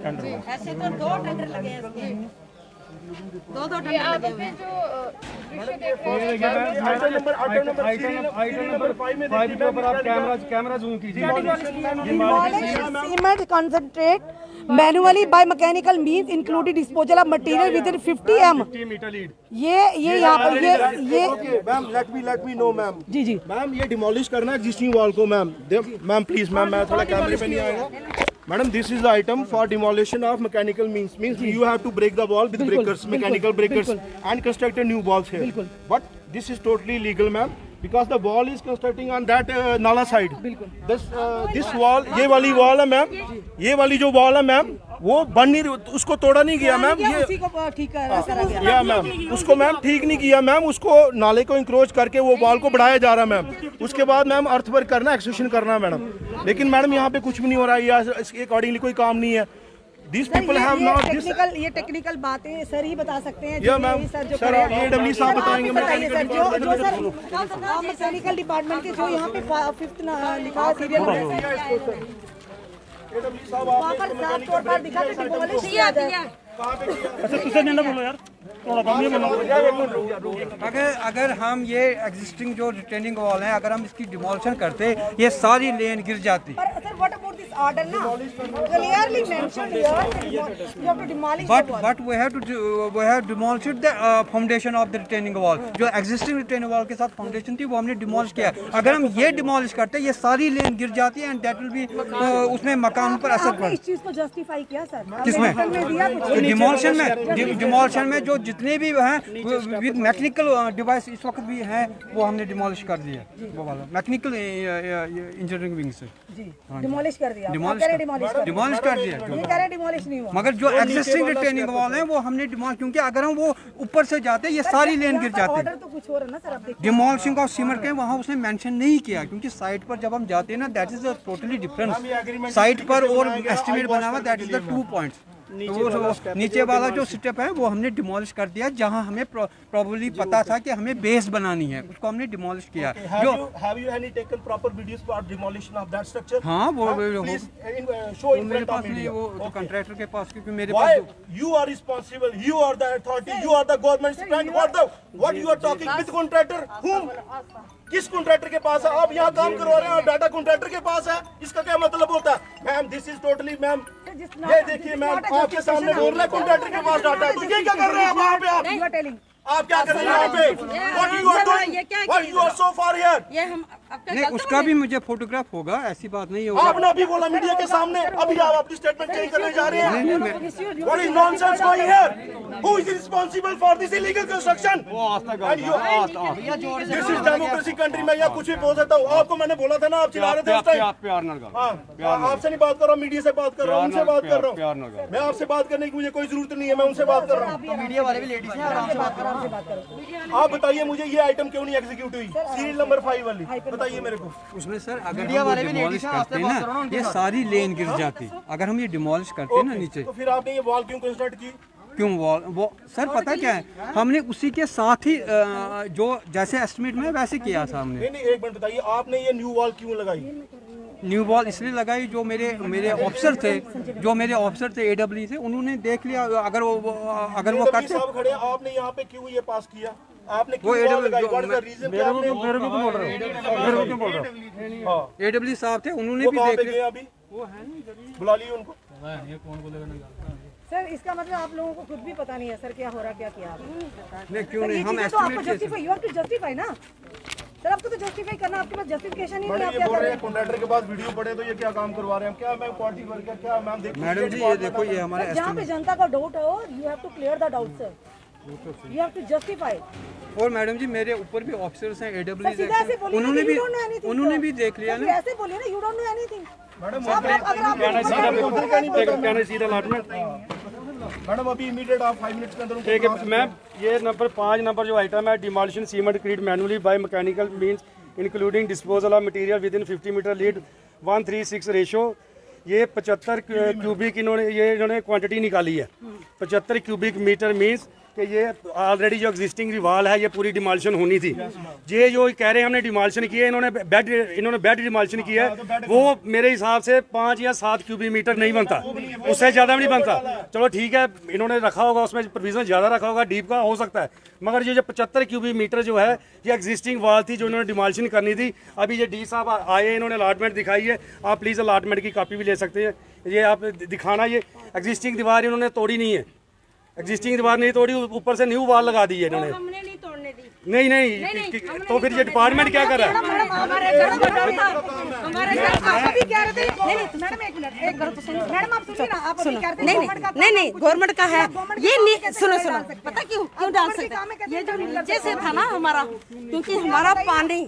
ऐसे तो 2 टेंडर लगे हैं इसमें, 2 टेंडर लगे हुए हैं। फाइव के ऊपर आप कैमरा जूम कीजिए। Cement concentrate manually by mechanical means including disposal of material within 50 metre lead. ये यहाँ पर ये ma'am let me know ma'am. जी जी मैम, ये डिमोलिश करना है एग्जिस्टिंग वॉल को मैम। मैम प्लीज मैम, मैं थोड़ा कैमरे पे नहीं आएगा। Madam, this is the item for demolition of mechanical means you have to break the wall with breakers, mechanical breakers and construct new walls here. But this is totally legal ma'am, because the wall is constructing on that nala side. This wall, ये वाली wall है ma'am, ये वाली जो wall है ma'am, वो बन नहीं, उसको तोड़ा नहीं गया मैम। ये उसी को ठीक करा गया। या मैम, उसको मैम ठीक नहीं किया मैम, उसको नाले को इंक्रोच करके वो वॉल को बढ़ाया जा रहा है मैम। उसके बाद मैम अर्थ वर्क करना, एक्सटेंशन करना है मैडम। लेकिन मैडम यहाँ पे कुछ भी नहीं हो रहा है, इसके अकॉर्डिंगली कोई काम नहीं है। These people have not this. ये टेक्निकल बातें सर ही बता सकते हैं। या मैम, सर AW साहब बताएंगे। बताइए सर, जो सर मैकेनिकल डिपार्टमेंट के जो यहाँ पे 5th लिखा है सीरियल वहाँ पर साफ तौर पर दिखा के डिमोलिश किया जाए। अच्छा तुझसे नहीं बोलो यार, थोड़ा कम ही बोलो। अगर हम ये एग्जिस्टिंग जो रिटेनिंग वॉल है, अगर हम इसकी डिमोलिशन करते, ये सारी लेन गिर जाती। Order now clearly mentioned here you have to demolish but we have demolished the foundation of the retaining wall. जो existing retaining wall के साथ foundation थी वो हमने demolish किया। अगर हम ये demolish करते, ये सारी लेन गिर जाती है and that will be उसमें मकान पर असर पड़े। इस चीज को justify किया सर किसमें? डिमोलिशन में जो जितने भी हैं विद मैकेनिकल डिवाइस इस वक्त भी हैं, वो हमने डिमोलिश कर दिया। वो वाला मैकेनिकल इंजीनियरिंग विंग से डिमोलिश कर दिया। डिमोलिश कर दिया। ये कह रहे डिमोलिश नहीं हुआ, मगर जो एग्जिस्टिंग रिटेनिंग वॉल है वो हमने डिमोलिश, क्योंकि अगर हम वो ऊपर से जाते, ये सारी लेन गिर जाती। ऑर्डर तो कुछ और है ना सर, आप देखिए। डिमोलिशिंग ऑफ सीमेंट के वहाँ उसने मेंशन नहीं किया, क्योंकि साइट पर जब हम जाते हैं ना, that is a totally difference. Site पर और एस्टिमेट बना हुआ, दैट इज द 2 पॉइंट्स। वो नीचे वाला जो स्टेप है वो हमने डिमोलिश कर दिया, जहां हमें प्रोबेबली पता था कि हमें बेस बनानी है, उसको हमने डिमोलिश किया। जो have you any taken proper videos for demolition of that structure? हाँ, वो show in मेरे front of पास नहीं, media. वो कॉन्ट्रैक्टर के पास, क्योंकि मेरे Why pass you are responsible? You are the authority. You are the government. What you are talking with contractor? Whom? किस contractor के पास है? आप यहाँ काम करवा रहे हैं, डाटा कॉन्ट्रैक्टर के पास है, इसका क्या मतलब होता है? Ma'am, this is totally ma'am, ये देखिए मैम, आपके सामने बोल रहा है कॉन्ट्रैक्टर के पास डाटा है, तो ये क्या कर रहे हैं वहाँ पे आप क्या कर रहे हैं यहाँ पे? What you are doing? What you are so far here? ये हम नहीं, उसका भी मुझे फोटोग्राफ होगा, ऐसी बात नहीं होगा। आपने अभी बोला मीडिया के सामने, अभी आप अपनी स्टेटमेंट चेंज करने जा रहे हैं। What is nonsense going here? Who is responsible for this illegal construction? And you, this is democracy country, मैं यहाँ कुछ भी बोल सकता हूँ। आपको मैंने बोला था ना, आप चिल्ला रहे थे उस टाइम। आपसे नहीं बात कर रहा हूँ, मीडिया से बात कर रहा हूँ, उनसे बात कर रहा हूँ। मैं आपसे बात करने की मुझे कोई जरूरत नहीं है, मैं उनसे बात कर रहा हूँ। मीडिया वाले भी लेडीज हैं, आराम से बात करो। आप बताइए मुझे, ये आइटम क्यों नहीं एग्जीक्यूट हुई? सीरियल नंबर 5 वाली बताइए मेरे को। उसमें सर अगर हम डिमोलिश करते ना, ये सारी लेन गिर जाती। अगर हम ये डिमोलिश करते ना नीचे, तो फिर आपने ये वॉल क्यों कंस्ट्रक्ट की? क्यों वॉल? वो सर पता क्या है, हमने उसी के साथ ही जो जैसे एस्टिमेट में वैसे किया था हमने। नहीं, एक मिनट बताइए, आपने ये न्यू वॉल क्यों लगाई? न्यू वॉल इसलिए लगाई, जो मेरे ऑफिसर थे AW से, उन्होंने देख लिया अगर वो करते। साहब खड़े, आपने यहाँ पे क्यों ये पास किया? आपने क्यों वॉल लगाई? What is the reason? AW साहब थे, उन्होंने भी देख लिया। अभी वो है बुला लिए उनको। सर, इसका मतलब आप लोगों को खुद भी पता नहीं है सर क्या हो रहा, क्या किया आपने? नहीं, क्यों नहीं, हम एस्टिमेट जस्टिफाई ना। सर आपको तो जस्टिफाई करना, आपके पास जस्टिफिकेशन ही नहीं है। ये बोल रहे हैं कॉन्ट्रैक्टर के पास वीडियो पड़े तो ये क्या काम करवा रहे हैं, क्या मैम पार्टी वर्क क्या मैम देखिए। मैडम जी ये देखो ये हमारा जहाँ पे जनता का डाउट हो, you have to clear the doubt sir, you have to justify. और मैडम जी मेरे ऊपर भी ऑफिसर्स हैं AWS, सीधा ऐसे बोलिए उन्होंने भी देख लिया ना। ऐसे बोलिए ना, you don't know anything. Madam अभी इमीडिएट आप 5 मिनट्स के अंदर ठीक है मैम। ये नंबर 5 नंबर जो आइटम है, demolition cement creed manually by mechanical means including disposal of material within 50 metre lead 136 ratio. ये 75 क्यूबिक इन्होंने क्वांटिटी निकाली है। 75 क्यूबिक मीटर मीन्स कि ये ऑलरेडी जो एग्जिस्टिंग दीवार है ये पूरी डिमोलिशन होनी थी। ये जो कह रहे हैं हमने डिमोलिशन किया, इन्होंने बेड डिमोलिशन किया है, वो मेरे हिसाब से 5 या 7 क्यूबिक मीटर नहीं बनता, उससे ज़्यादा भी नहीं बनता। चलो ठीक है, इन्होंने रखा होगा उसमें प्रोविजन ज़्यादा रखा होगा, डीप का हो सकता है, मगर ये जो 75 क्यूबिक मीटर जो है ये एग्जिस्टिंग वाल थी जो इन्होंने डिमोलिशन करनी थी। अभी ये डी साहब आए, इन्होंने अलॉटमेंट दिखाई है, आप प्लीज़ अलॉटमेंट की कॉपी भी ले सकते हैं। ये आप दिखाना, ये एग्जिस्टिंग दीवार इन्होंने तोड़ी नहीं है, एग्जिस्टिंग दीवार नहीं तोड़ी, ऊपर से न्यू वॉल लगा दी है इन्होंने। हमने नहीं तोड़ने दी। नहीं, तो फिर ये डिपार्टमेंट क्या कर रहा है? हमारे घर आप अभी कह रहे थे, नहीं मैडम एक मिनट, एक बार तो सुनिए मैडम, आप सुनिए ना, आप अभी कह रहे थे नहीं गवर्नमेंट का है ये। सुनो पता क्यों डाल सकते, ये जो नीचे से था ना हमारा, क्योंकि हमारा पानी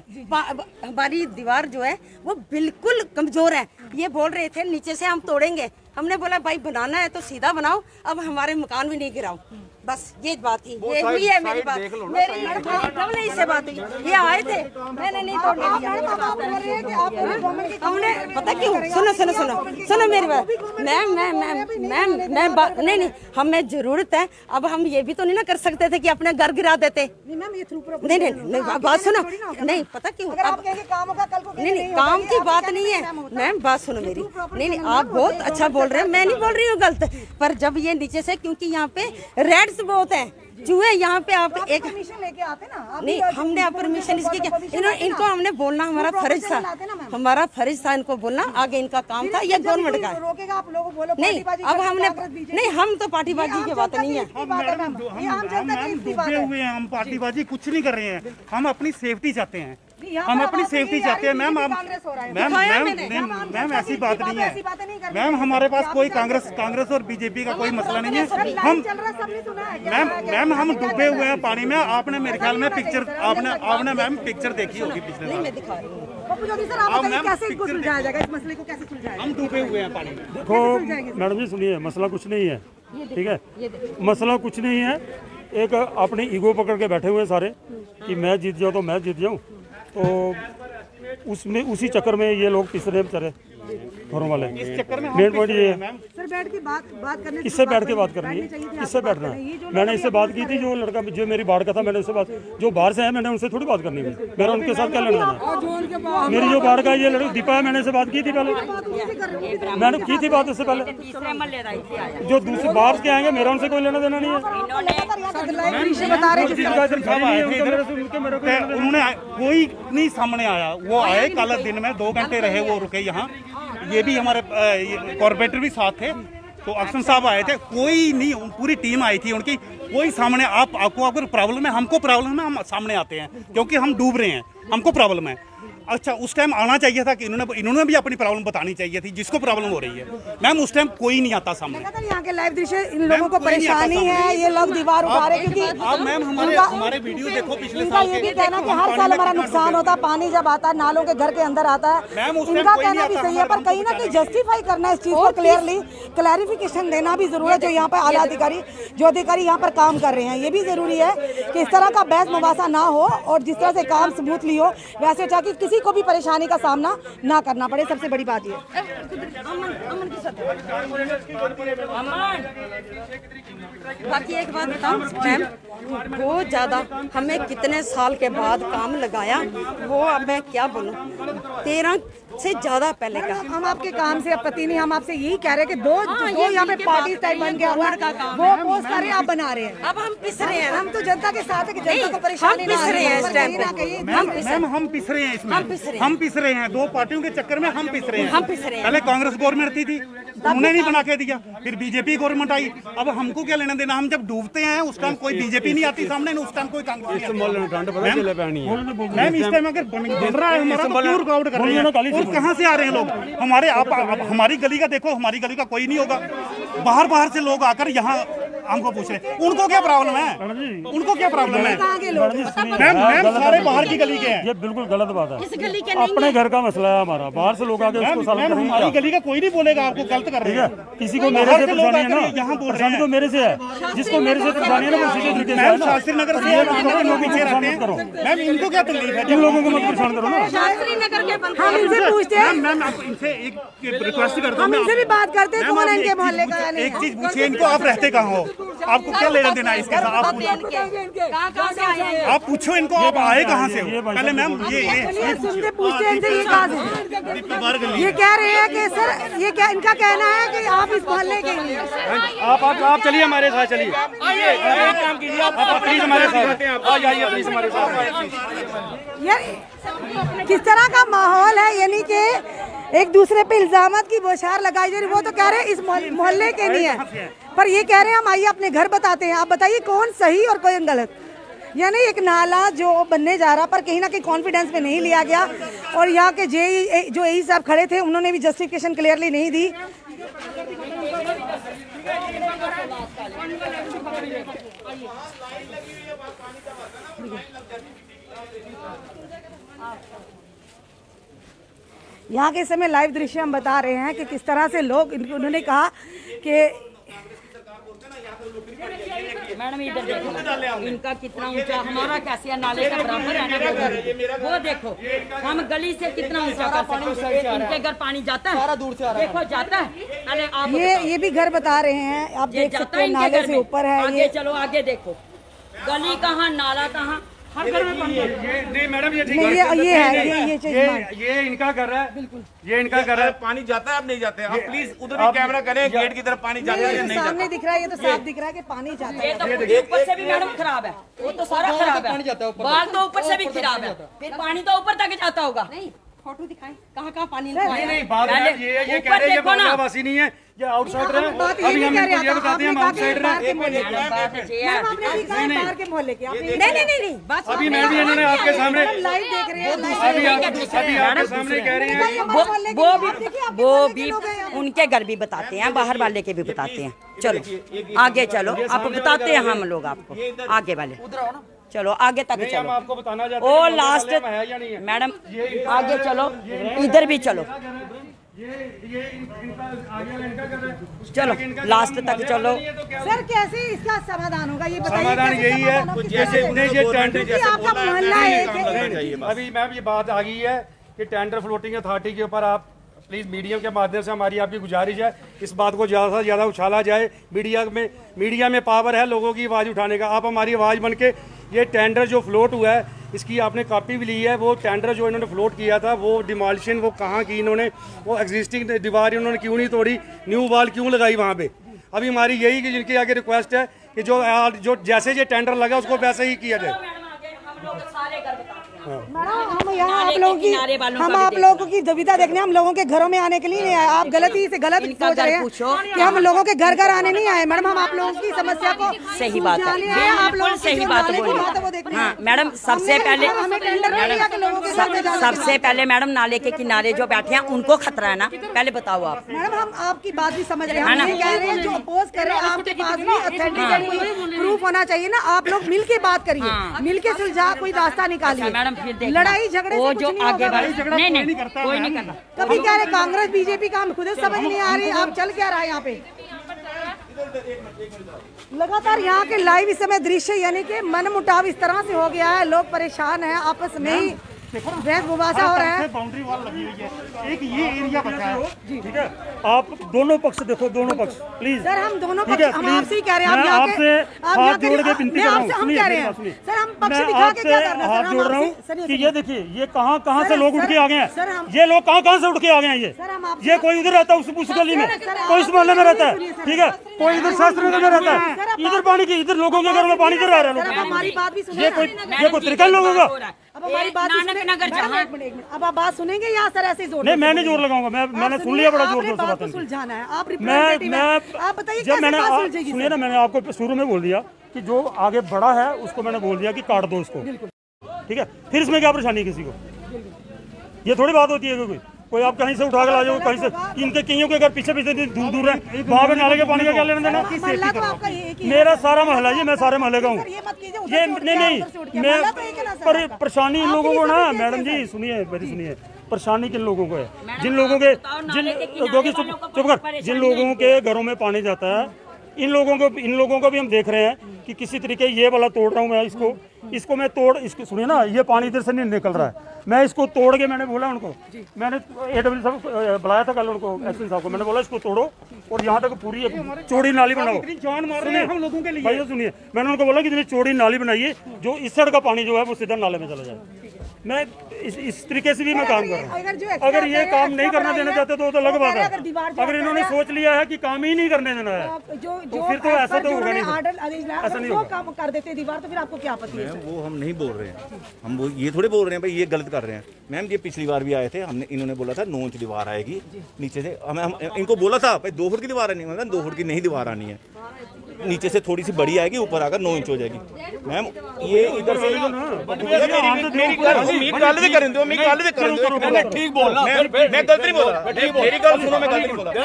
हमारी दीवार जो है वो बिल्कुल कमजोर है। ये बोल रहे थे नीचे से हम तोड़ेंगे, हमने बोला भाई बनाना है तो सीधा बनाओ, अब हमारे मकान भी नहीं गिराओ, बस ये बात थी। ये हुई है मेरी बात, मेरी तब नहीं इससे बात हुई। ये आए थे, मैंने नहीं तोड़ने दिया। हमने पता क्यों, सुनो मेरी बात मैम नहीं हमें जरूरत है। अब हम ये भी तो नहीं ना कर सकते थे कि अपने घर गिरा देते। नहीं बात सुनो, नहीं पता क्यों, नहीं काम की बात नहीं है मैम, बात सुनो मेरी। नहीं आप बहुत अच्छा बोल रहे हो, मैं नहीं बोल रही हूँ गलत, पर जब ये नीचे से, क्योंकि यहाँ पे रेड्स बहुत है, चूहे यहाँ पे आप एक लेके आते ना, नहीं हमने आप परमिशन इसकी क्या, इनको हमने बोलना हमारा फर्ज था, हमारा फर्ज था इनको बोलना, आगे इनका काम था, ये गवर्नमेंट का रोकेगा। आप लोगों बोलो नहीं, अब हमने नहीं, हम तो पार्टीबाजी की बात नहीं है, डूबे हुए हैं हम, पार्टीबाजी कुछ नहीं कर रहे हैं, हम अपनी सेफ्टी चाहते हैं, हम अपनी सेफ्टी चाहते हैं मैम। आप मैम ऐसी बात नहीं है मैम, हमारे पास कोई कांग्रेस और बीजेपी का कोई मसला नहीं है। हम डूबे हुए हैं पानी में। आपने मेरे ख्याल में पिक्चर आपने मैम पिक्चर देखी होगी पिछले बार। हम डूबे हुए हैं पानी में। देखो मैडम जी सुनिए, मसला कुछ नहीं है, ठीक है, मसला कुछ नहीं है। एक अपनी ईगो पकड़ के बैठे हुए हैं सारे कि मैं जीत जाऊँ तो मैं जीत जाऊँ, तो उसमें उसी चक्कर में ये लोग पिछले बेचारे घरों वाले। इस चक्कर में मेन पॉइंट ये है, सर बैठ के बात करने, किससे बैठ के बात करनी है, किससे बैठना है। मैंने इससे बात की थी, जो लड़का जो मेरी बाढ़ का था, मैंने उससे बात, जो बाहर से है मैंने उनसे थोड़ी बात करनी थी, मेरा उनके साथ क्या लेना है। मेरी जो बाढ़ का ये लड़का दीपा है, मैंने इससे बात की थी पहले, मैंने की थी बात उससे पहले। जो दूसरे बाहर के आएंगे मेरा उनसे कोई लेना देना नहीं है। उन्होंने कोई नहीं सामने आया, वो आए कल दिन में 2 घंटे रहे, वो रुके यहाँ, ये भी हमारे कॉर्पोरेटर भी साथ थे, तो अक्सर साहब आए थे, कोई नहीं, पूरी टीम आई थी उनकी, कोई सामने आपको अगर प्रॉब्लम है, हमको प्रॉब्लम है, हम सामने आते हैं क्योंकि हम डूब रहे हैं, हमको प्रॉब्लम है। अच्छा उस टाइम आना चाहिए था कि इन्होंने भी अपनी प्रॉब्लम बतानी चाहिए थी, जिसको प्रॉब्लम हो रही है। मैम उस टाइम कोई नहीं आता सामने। यहाँ के लाइव दृश्य, इन लोगों को परेशानी है, ये लोग दीवार उठा रहे, क्योंकि आप मैम हमारे वीडियो देखो पिछले साल ये भी कहना कि हर साल हमारा नुकसान होता है, पानी जब आता है नालों के घर के अंदर आता है, इनका कहना भी सही है, पर कहीं ना कहीं जस्टिफाई करना इस चीज को क्लियरली क्लैरिफिकेशन देना भी जरूरी है। जो यहाँ पे आला अधिकारी जो अधिकारी यहाँ पर काम कर रहे हैं, ये भी जरूरी है कि इस तरह का बहस मुबासा ना हो और जिस तरह से काम स्मूथली हो, वैसे ताकि किसी को भी परेशानी का सामना ना करना पड़े। सबसे बड़ी बात ये बाकी एक बात बताऊं मैम, बहुत ज़्यादा हमें कितने साल के बाद काम लगाया, वो अब मैं क्या बोलूं, 13 से ज़्यादा पहले का। हम आपके काम से आपत्ति नहीं, हम आपसे यही कह रहे हैं कि दो यहाँ पे पार्टी टाइप बन गया हुआ वो पोस्ट कर रहे हैं, आप बना रहे हैं। अब हम पिस रहे हैं, हम तो जनता के साथ है कि जनता को परेशानी ना रहे हैं इस टाइम पे। मैम हम पिस रहे हैं इसमें, हम पिस रहे हैं, 2 पार्टियों के चक्कर में हम पिस रहे हैं। पहले कांग्रेस गवर्नमेंट थी, उन्होंने नहीं बना के दिया, फिर बीजेपी गवर्नमेंट आई, अब हमको क्या लेना देना। हम जब डूबते हैं उस टाइम कोई बीजेपी नहीं आती सामने उस टाइम कोई काम इस मोहल्ले में ठंड पता चले पैनी है मैम। इस टाइम अगर बन रहा है हमारा तो क्यों रुकावट कर रहे हैं? और कहाँ से आ रहे हैं लोग हमारे? आप हमारी गली का देखो, हमारी गली का कोई नहीं होगा, बाहर से लोग आकर यहाँ हमको पूछ रहे हैं। उनको क्या प्रॉब्लम है? उनको क्या प्रॉब्लम है? मैम सारे बाहर की गली के हैं। ये बिल्कुल गलत बात है, अपने घर का मसला है हमारा, बाहर से लोग आके उसको सॉल्व करेंगे। हमारी गली का कोई नहीं बोलेगा आपको गलत कर रहे हैं। किसी को मेरे से परेशानी है ना, यहाँ परेशानी तो मेरे से है, जिसको मेरे से परेशानी है ना वो सीधे तरीके से है ना। शास्त्री नगर से लोग पीछे रहते हैं मैम, इनको क्या तकलीफ है? इन लोगों को मत परेशान करो ना। शास्त्री नगर के हम इनसे पूछते हैं मैम आप इनसे एक रिक्वेस्ट करता हम हूँ, इनसे भी बात करते हैं कौन है इनके मोहल्ले का है। एक चीज पूछिए इनको, आप रहते कहाँ हो? आपको क्या लेना देना है इसके साथ? आप पूछो इनको, आप आए कहाँ से हो? पहले मैम ये सुनते पूछते हैं इनसे ये कहाँ से? ये कह रहे हैं कि सर ये क्या इनका कहना है कि आप इस मोहल्ले के हैं। आप चलिए हमारे साथ, चलिए काम कीजिए आप प्लीज हमारे साथ आ जाइए प्लीज हमारे साथ। यार किस तरह का माहौल है, यानी कि एक दूसरे पे इल्जामात की बौछार लगाई जा रही। वो तो कह रहे हैं इस मोहल्ले के नहीं है, पर ये कह रहे हैं हम आइए अपने घर बताते हैं। आप बताइए कौन सही और कौन गलत? यानी एक नाला जो बनने जा रहा पर कहीं ना कहीं कॉन्फिडेंस में नहीं लिया गया, और यहाँ के जो एई साहब खड़े थे उन्होंने भी जस्टिफिकेशन क्लियरली नहीं दी। यहाँ के समय लाइव दृश्य हम बता रहे हैं कि किस तरह से लोग उन्होंने कहा कि मैडम इधर देखो इनका कितना ऊंचा, हमारा कैसे नाले के बराबर है ना। वो देखो हम गली से कितना ऊंचा कर सकते हैं, इनके घर पानी जाता है सारा दूर से आ रहा है। देखो जाता है। अरे आप ये भी घर बता रहे हैं, आप देख सकते हैं नाले से ऊपर है। आगे चलो आगे देखो, गली कहाँ नाला कहाँ, हर घर में पानी। नहीं मैडम ये ठीक है, ये इनका घर है, बिल्कुल ये इनका घर है। पानी जाता है आप नहीं जाते? आप प्लीज उधर भी कैमरा करें, गेट की तरफ पानी जाता है या नहीं? सामने दिख रहा है, ये तो साफ दिख रहा है कि पानी जाता है। ये तो ऊपर से भी मैडम खराब है, वो तो सारा खराब है, बाल तो ऊपर से भी खराब है, फिर पानी तो ऊपर तक जाता होगा। फोटो दिखाएं कहाँ पानी नहीं बात ये कह रहे हैं ये मोहल्ला वासी नहीं है, ये आउटसाइडर है। अभी हम इनको ये बताते हैं हम आउटसाइडर हैं। नहीं अभी मैं भी इन्होंने आपके सामने लाइव देख रहे हैं, अभी आपके सामने कह रहे हैं वो भी उनके घर भी बताते हैं, बाहर वाले के भी बताते हैं। चलो आगे चलो, आप बताते हैं हम लोग आपको आगे वाले। चलो आगे तक चलो, हम आपको बताना चाहते ओ हैं लास्ट मैडम आगे चलो, इधर भी चलो, चलो लास्ट तक चलो। सर कैसे इसका समाधान होगा ये बताइए? समाधान यही है जैसे आपका मोहल्ला है। अभी मैम ये बात आ गई है कि टेंडर फ्लोटिंग अथॉरिटी के ऊपर आप प्लीज़ मीडिया के माध्यम से हमारी आपकी गुजारिश है, इस बात को ज़्यादा से ज़्यादा उछाला जाए। मीडिया में पावर है लोगों की आवाज़ उठाने का। आप हमारी आवाज़ बन के ये टेंडर जो फ्लोट हुआ है इसकी आपने कॉपी भी ली है। वो टेंडर जो इन्होंने फ्लोट किया था वो डिमोलिशन वो कहाँ की इन्होंने, वो एग्जिस्टिंग दीवार इन्होंने क्यों नहीं तोड़ी, न्यू वॉल क्यों लगाई वहाँ पे? अभी हमारी यही कि जिनके आगे रिक्वेस्ट है कि जो जैसे ये टेंडर लगा उसको वैसे ही किया जाए। हम यहाँ आप लोगों की दुविधा देखने हम लोगों के घरों में आने के लिए नहीं आए। आप गलती से गलत सोच रहे हैं कि हम लोगों के घर घर आने नहीं आए। मैडम हम आप लोगों की समस्या को सही बात है, बिल्कुल सही बात बोली। हाँ मैडम सबसे पहले मैडम नाले के किनारे जो बैठे हैं उनको खतरा है ना, पहले बताओ आप। मैडम हम आपकी बात भी समझ रहे हैं, हम कह रहे हैं जो अपोज कर रहे हैं आपके पास भी ऑथेंटिक प्रूफ होना चाहिए ना। आप लोग मिल के बात करिए, मिल के सुलझा कोई रास्ता निकालिए। मैडम फिर देखो लड़ाई झगड़े वो से जो कुछ आगे नहीं होगा। नहीं कोई नहीं करता। कभी कह रहे कांग्रेस बीजेपी का हम खुद समझ नहीं आ रही, आप चल क्या रहा है यहाँ पे? लगातार यहाँ के लाइव इस समय दृश्य यानी कि मन मुटाव इस तरह से हो गया है, लोग परेशान हैं, आपस में ही बहस मुबासा हो रहा है। बाउंड्री वॉल लगी हुई है, एक ये एरिया बचा है। ठीक है आप दोनों पक्ष देखो, दोनों पक्ष प्लीज। सर हम दोनों पक्ष हम आपसे ही कह रहे हैं, आप आपसे हाथ जोड़ के विनती कर रहा हूँ। हम कह रहे हैं सर हम पक्ष दिखा के क्या करना? हाथ जोड़ रहा हूँ कि ये देखिए ये कहाँ से लोग उठ के आ गए हैं, ये लोग कहाँ से उठ के आ गए हैं। ये कोई उधर रहता है उस गली में, कोई इस मोहल्ले में रहता है, ठीक है, कोई इधर शास्त्र नगर में रहता है, इधर पानी की इधर लोगों के घर में पानी इधर आ रहा है। ये कोई तरीका लोगों का अब हमारी बात अब आप बात सुनेंगे या सर ऐसे जोर? नहीं, मैं नहीं जोर लगाऊंगा, मैंने सुन लिया बड़ा जोर जोर से सुलझाना है। आप आप बताइए जब मैंने सुनिए ना, मैंने आपको शुरू में बोल दिया कि जो आगे बड़ा है उसको मैंने बोल दिया कि काट दो इसको, ठीक है। फिर इसमें क्या परेशानी किसी को? ये थोड़ी बात होती है कोई आप कहीं से उठा के ला जाओ, कहीं से इनके कईयों के घर पीछे पीछे दूर दूर है, वहाँ पे नाले के पानी का क्या लेना देना? मेरा सारा महला है, ये मैं सारे महले का हूँ। ये नहीं मैं परेशानी इन लोगों को ना, मैडम जी सुनिए मेरी सुनिए, परेशानी किन लोगों को है? जिन लोगों के चुप कर, जिन लोगों के घरों में पानी जाता है, इन लोगों को भी हम देख रहे हैं कि किसी तरीके ये वाला तोड़ रहा हूँ मैं, इसको मैं तोड़, इसको सुनिए ना, ये पानी इधर से नहीं निकल रहा है, मैं इसको तोड़ के, मैंने बोला उनको, मैंने AW साहब बुलाया था कल उनको, एसपी साहब को, मैंने बोला इसको तोड़ो और यहाँ तक पूरी चौड़ी नाली बनाओ। जान मार रहे हैं हम लोगों के लिए। भाई सुनिए, मैंने उनको बोला कि इतनी चौड़ी नाली बनाइए जो इस साइड का पानी जो है वो सीधा नाले में चला जाए। मैं इस तरीके से भी मैं काम कर रहा हूँ। अगर ये काम नहीं करना देना चाहते तो अलग बात है। अगर इन्होंने सोच लिया है कि काम ही नहीं करने देना है तो फिर तो ऐसा तो होगा नहीं, ऐसा नहीं होगा। काम कर देते दीवार, तो फिर आपको क्या आपत्ति है? वो हम नहीं बोल रहे हैं, हम वो ये थोड़े बोल रहे हैं भाई ये गलत कर रहे हैं। मैम ये पिछली बार भी आए थे, हमने इन्होंने बोला था 9 इंच दीवार आएगी नीचे से, हम इनको बोला था भाई 2 फुट की दीवार आनी है, 2 फुट की नहीं दीवार आनी है, नीचे से थोड़ी सी बड़ी आएगी, ऊपर आकर 9 इंच हो जाएगी। मैम ये इधर से ठीक बोलना, मैं गलत नहीं बोल रहा, मेरी गल सुनो, मैं गलत नहीं बोल रहा। गल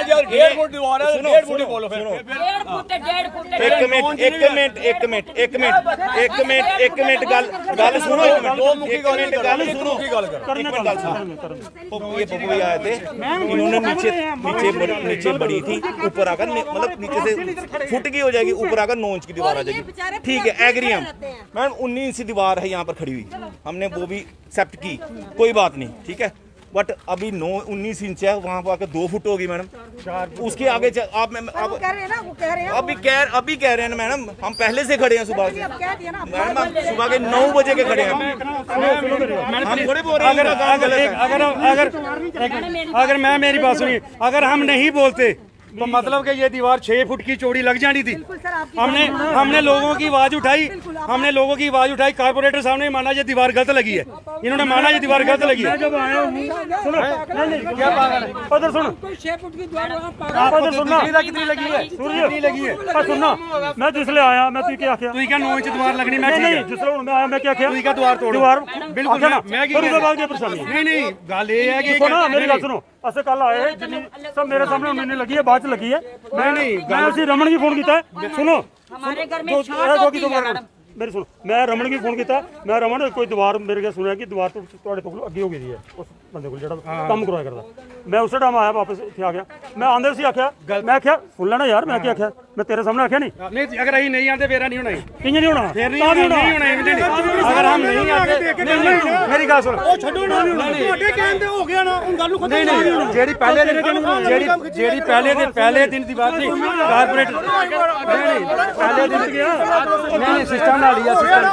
सुनो, ये पप्पू आए थे, इन्होंने नीचे बड़ी थी, ऊपर आकर मतलब नीचे से फुट की हो जाएगी, ऊपर आकर 9 इंच की दीवार आ जाएगी, ठीक है एग्री हम। मैम 19 इंच दीवार है यहाँ पर खड़ी हुई, हमने वो भी एक्सेप्ट की, कोई बात नहीं, ठीक है। बट अभी 19 इंच है, वहाँ पर आकर 2 फुट होगी मैडम, उसके आगे आप अभी कह रहे हैं ना मैडम, हम पहले से खड़े हैं सुबह से, मैडम हम सुबह के 9 बजे के खड़े हैं, हम थोड़े बोल रहे हैं। अगर मैं मेरी बात सुनिए, अगर हम नहीं बोलते तो मतलब कि ये दीवार 6 फुट की चौड़ी लग जानी थी। हमने लोगों की आवाज उठाई, कारपोरेटर साहब ने माना ये दीवार गलत लगी है, इन्होंने माना ये दीवार गलत लगी है। जब आया हूँ सुनो, क्या पागल है, उधर सुनो, कितनी लगी है, कितनी लगी है, सुनना, मैं जिसले आया मैं तू क्या 9 इंच दीवार लगनी, मैं जिसले मैं आया मैं क्या किया, दीवार बिल्कुल नहीं, गल ये है कि मेरी बात सुनो, ऐसे कल आए हैं सब मेरे सामने उन्होंने लगी है, बाद च लगी है, मैं उसी रमन की फोन किया, सुनो हमारे घर में छत मेरी सुनो, मैं रमन की फोन किया, मैं रमन कोई दीवार मेरे को सुनिया कि दीवार तो अगे हो गई है उस बंदे को जो कम करवाया करता, मैं उस टाइम आया वापस आ गया, मैं आंदे से आख्या, मैं आख्या सुन लेना यार, मैं क्या आख्या, मैं तेरे सामने आख्या नहीं, अगर अं नहीं आते फिर नहीं होना, कियां नहीं होना, फिर नहीं होना, अगर हम नहीं आते, मेरी गल सुन, जेडी पहले दिन दीवार थी कारपोरेट पहले दिन नहीं सिस्टम ना लिया, मैडम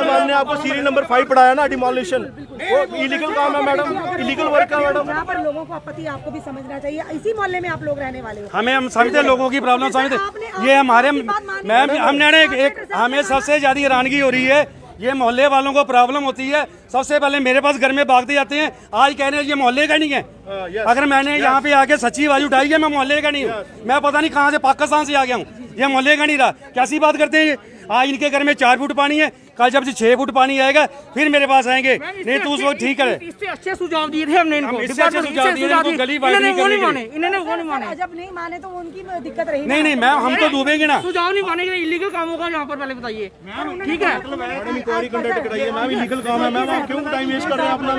हमने आपको सीरियल नंबर 5 पढ़ाया ना, डिमोलिशन वो इलीगल काम है मैडम, इलीगल वर्क है मैडम। यहाँ पर लोगों को आपत्ति आपको भी समझना चाहिए, इसी मोहल्ले में आप लोग रहने वाले हो, हम समझते लोगों की प्रॉब्लम समझते, ये हमारे मैम हमने हमें सबसे ज्यादा हैरानगी हो रही है, ये मोहल्ले वालों को प्रॉब्लम होती है, सबसे पहले मेरे पास घर में भागते जाते हैं, आज कह रहे हैं ये मोहल्ले का नहीं है, अगर मैंने यहाँ पे आके सच्ची आवाज उठाई है मैं मोहल्ले का नहीं हूँ, मैं पता नहीं कहाँ से पाकिस्तान से आ गया हूँ, ये मोहल्ले का नहीं रहा, कैसी बात करते हैं। आज इनके घर में 4 फुट पानी है, कल जब से 6 फुट पानी आएगा फिर मेरे पास आएंगे, नहीं तो उसको ठीक है। इससे अच्छे सुझाव दिए थे हमने इनको, इससे अच्छे सुझाव दिए इनको, गली वाली नहीं करनी है, इन्होंने वो नहीं माने, जब नहीं माने तो उनकी दिक्कत रही, नहीं मैम हम तो डूबेंगे ना, सुझाव नहीं माने, इलीगल काम होगा यहाँ पर, पहले बताइए, ठीक है मैडम इंक्वायरी कंडक्ट कराइए मैम, इलीगल काम है मैम, आप क्यों टाइम वेस्ट कर रहे हैं अपना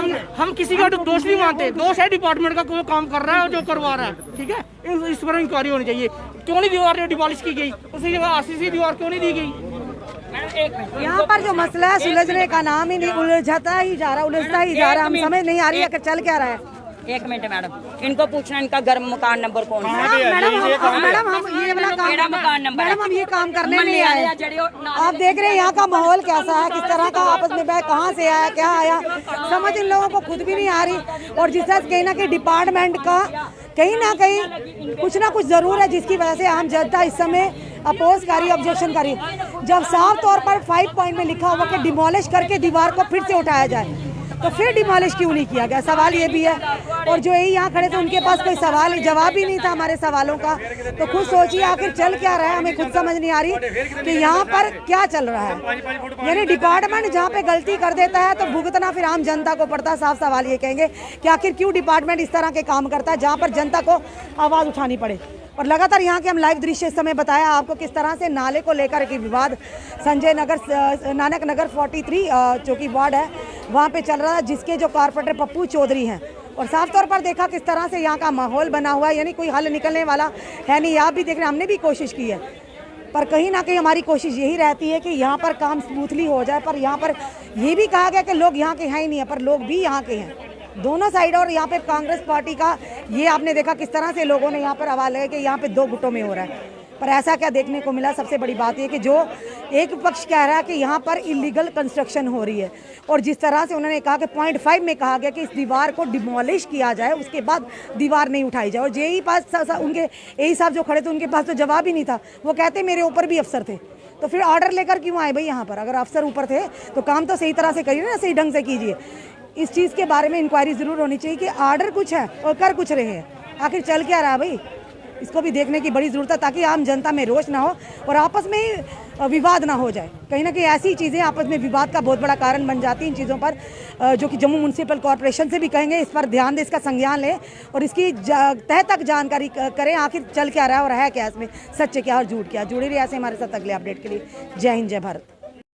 मैम, हम किसी का दोष नहीं मानते, दोष है डिपार्टमेंट का, कोई काम कर रहा है और जो करवा रहा है, ठीक है, इस पर इंक्वायरी होनी चाहिए, क्यों नहीं दीवार डिमोलिश की गई, उसी जगह आरसीसी दीवार क्यों नहीं दी गई। यहाँ पर जो मसला है सुलझने का नाम ही नहीं, उलझता ही जा रहा, उलझता ही जा रहा, हम समझ नहीं आ रही है कि चल क्या रहा है। एक मिनट मैडम, इनको पूछना इनका गर्म मकान नंबर कौन सा है। मैडम हम ये वाला काम मकान नंबर, मैडम हम ये काम करने नहीं आए। आप देख रहे हैं यहाँ का माहौल कैसा है, किस तरह का आपस में कहाँ से आया क्या आया समझ इन लोगों को खुद भी नहीं आ रही। और जिस तरह कहीं ना कहीं डिपार्टमेंट का कहीं ना कहीं कुछ ना कुछ जरूर है जिसकी वजह से आम जनता इस समय अपोज करी, ऑब्जेक्शन करी। जब साफ तौर पर 5 पॉइंट में लिखा हुआ कि डिमोलिश करके दीवार को फिर से उठाया जाए, तो फिर डिमोलिश क्यों नहीं किया गया, सवाल ये भी है। और जो यही यहाँ खड़े थे उनके पास कोई सवाल जवाब ही नहीं था हमारे सवालों का। तो खुद सोचिए आखिर चल क्या रहा है, हमें खुद समझ नहीं आ रही कि यहाँ पर क्या चल रहा है। यानी डिपार्टमेंट जहाँ पे गलती कर देता है तो भुगतना फिर आम जनता को पड़ता है। साफ सवाल ये कहेंगे कि आखिर क्यों डिपार्टमेंट इस तरह के काम करता है जहाँ पर जनता को आवाज़ उठानी पड़े। और लगातार यहाँ के हम लाइव दृश्य इस समय बताया आपको किस तरह से नाले को लेकर एक विवाद संजय नगर नानक नगर 43 जो कि वार्ड है वहाँ पे चल रहा है, जिसके जो कारपोरेटर पप्पू चौधरी हैं। और साफ तौर पर देखा किस तरह से यहाँ का माहौल बना हुआ है, यानी कोई हल निकलने वाला है नहीं। आप भी देख रहे हैं, हमने भी कोशिश की है, पर कहीं ना कहीं हमारी कोशिश यही रहती है कि यहाँ पर काम स्मूथली हो जाए। पर यहाँ पर ये भी कहा गया कि लोग यहाँ के हैं ही नहीं है, पर लोग भी यहाँ के हैं दोनों साइड। और यहाँ पे कांग्रेस पार्टी का ये आपने देखा किस तरह से लोगों ने यहाँ पर आवाज लगाई कि यहाँ पे 2 गुटों में हो रहा है। पर ऐसा क्या देखने को मिला, सबसे बड़ी बात ये कि जो एक पक्ष कह रहा है कि यहाँ पर इलीगल कंस्ट्रक्शन हो रही है, और जिस तरह से उन्होंने कहा कि 0.5 में कहा गया कि इस दीवार को डिमोलिश किया जाए, उसके बाद दीवार नहीं उठाई जाए। और जेई पास उनके यही साहब जो खड़े थे उनके पास तो जवाब ही नहीं था। वो कहते मेरे ऊपर भी अफसर थे, तो फिर ऑर्डर लेकर क्यों आए भाई यहाँ पर? अगर अफसर ऊपर थे तो काम तो सही तरह से करिए ना, सही ढंग से कीजिए। इस चीज़ के बारे में इंक्वायरी ज़रूर होनी चाहिए कि ऑर्डर कुछ है और कर कुछ रहे हैं, आखिर चल क्या रहा है भाई, इसको भी देखने की बड़ी ज़रूरत है ताकि आम जनता में रोष ना हो और आपस में विवाद ना हो जाए। कहीं ना कहीं ऐसी चीज़ें आपस में विवाद का बहुत बड़ा कारण बन जाती हैं इन चीज़ों पर, जो कि जम्मू म्यूनसिपल कॉरपोरेशन से भी कहेंगे इस पर ध्यान दें, इसका संज्ञान लें और इसकी तह तक जानकारी करें आखिर चल क्या रहा है और है क्या इसमें, सच्चे क्या और झूठ क्या। जुड़े रहिए ऐसे हमारे साथ अगले अपडेट के लिए। जय हिंद, जय भारत।